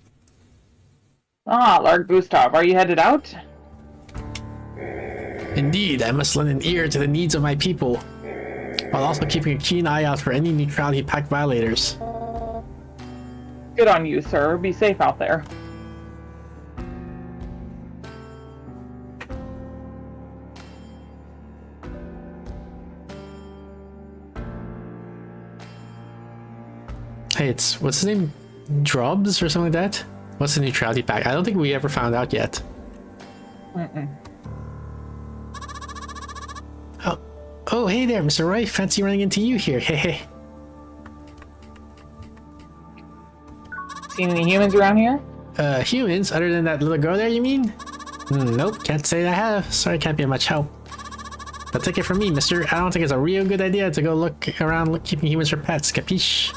Ah, Lord Gustav, are you headed out? Indeed, I must lend an ear to the needs of my people, while also keeping a keen eye out for any neutrality pact violators. Good on you, sir. Be safe out there. Hey, it's what's his name? Drobs or something like that? What's the neutrality pact? I don't think we ever found out yet. Oh, hey there, Mr. Roy. Fancy running into you here. Hey, hey. Seen any humans around here? Humans? Other than that little girl there, you mean? Nope, can't say that I have. Sorry, can't be of much help. But take it from me, mister. I don't think it's a real good idea to go look around keeping humans for pets. Capiche?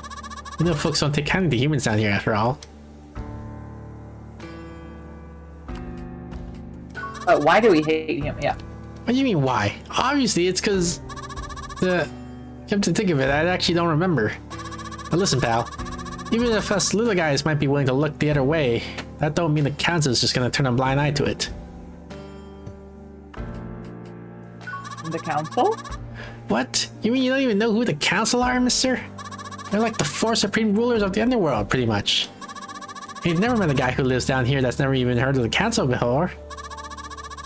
You know folks don't take kindly to humans down here, after all. Why do we hate him? Yeah. What do you mean, why? Obviously, it's because come to think of it, I actually don't remember. But listen, pal. Even if us little guys might be willing to look the other way, that don't mean the council is just gonna turn a blind eye to it. The council? What? You mean you don't even know who the council are, mister? They're like the four supreme rulers of the underworld, pretty much. You've never met a guy who lives down here that's never even heard of the council before.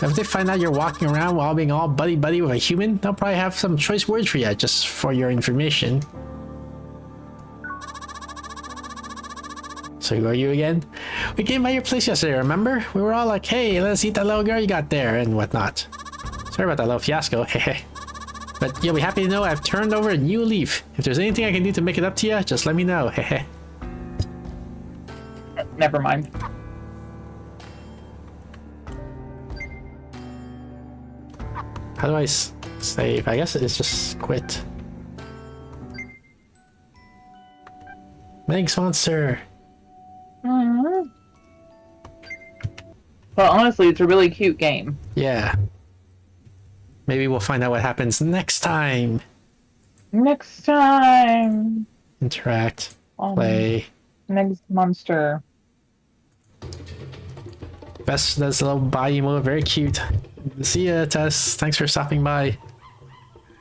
If they find out you're walking around while being all buddy-buddy with a human, they'll probably have some choice words for you, just for your information. So who are you again? We came by your place yesterday, remember? We were all like, hey, let's eat that little girl you got there, and whatnot. Sorry about that little fiasco, hehe. But you'll be happy to know I've turned over a new leaf. If there's anything I can do to make it up to you, just let me know, hehe. Never mind. How do I save? I guess it's just quit. Thanks, monster. Well, honestly, it's a really cute game. Yeah. Maybe we'll find out what happens next time. Next time. Interact. Play. Next monster. Best does a little body mode. Very cute. See ya, Tess. Thanks for stopping by.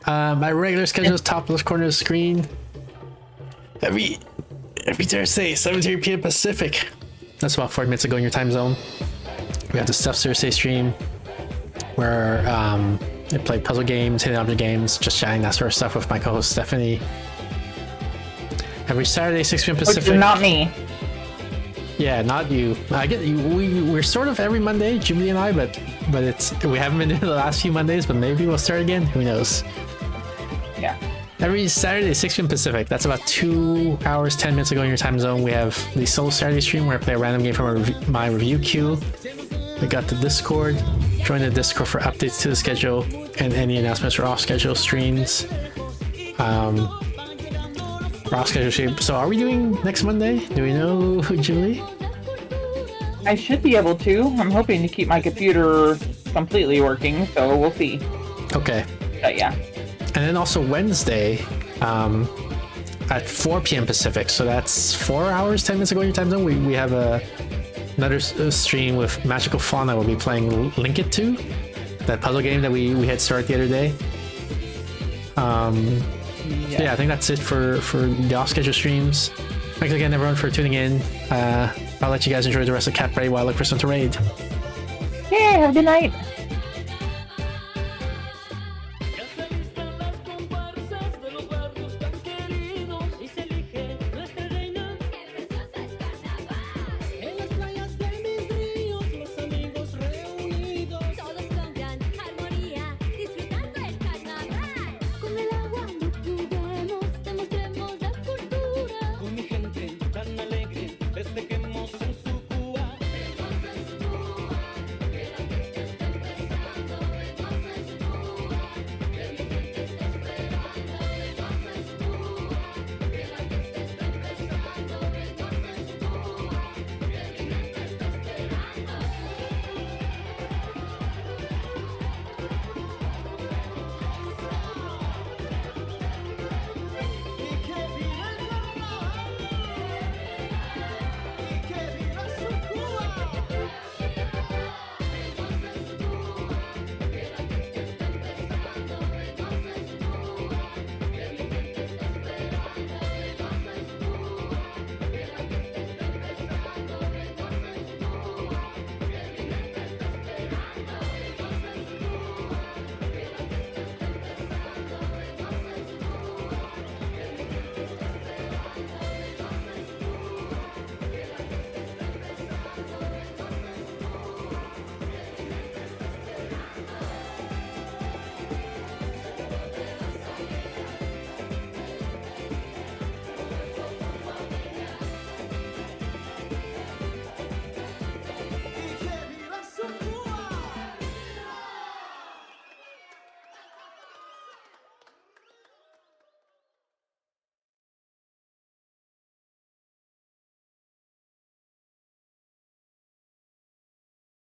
My regular schedule is top left corner of the screen. Every Thursday, 7:30 p.m. Pacific. That's about 40 minutes ago in your time zone. We have the Stuff Thursday stream where I play puzzle games, hidden object games, just chatting, that sort of stuff with my co-host Stephanie. Every Saturday, 6 p.m. Pacific. Not me. Yeah, not you. I get you. We're sort of every Monday, Jubilee and I, but we haven't been doing the last few Mondays, but maybe we'll start again. Who knows? Yeah. Every Saturday, 6 p.m. Pacific. That's about 2 hours, 10 minutes ago in your time zone. We have the Soul Saturday stream where I play a random game from my review queue. We got the Discord. Join the Discord for updates to the schedule and any announcements for off-schedule streams. Off-schedule stream. So are we doing next Monday? Do we know, Julie? I should be able to. I'm hoping to keep my computer completely working, so we'll see. Okay. But yeah. And then also Wednesday at 4 p.m. Pacific. So that's 4 hours, 10 minutes ago in your time zone. We have another stream with Magical Fauna. We'll be playing Link It 2, that puzzle game that we had started the other day. Yeah, I think that's it for the off-schedule streams. Thanks again, everyone, for tuning in. I'll let you guys enjoy the rest of Cat Party while I look for some to raid. Yeah, have a good night.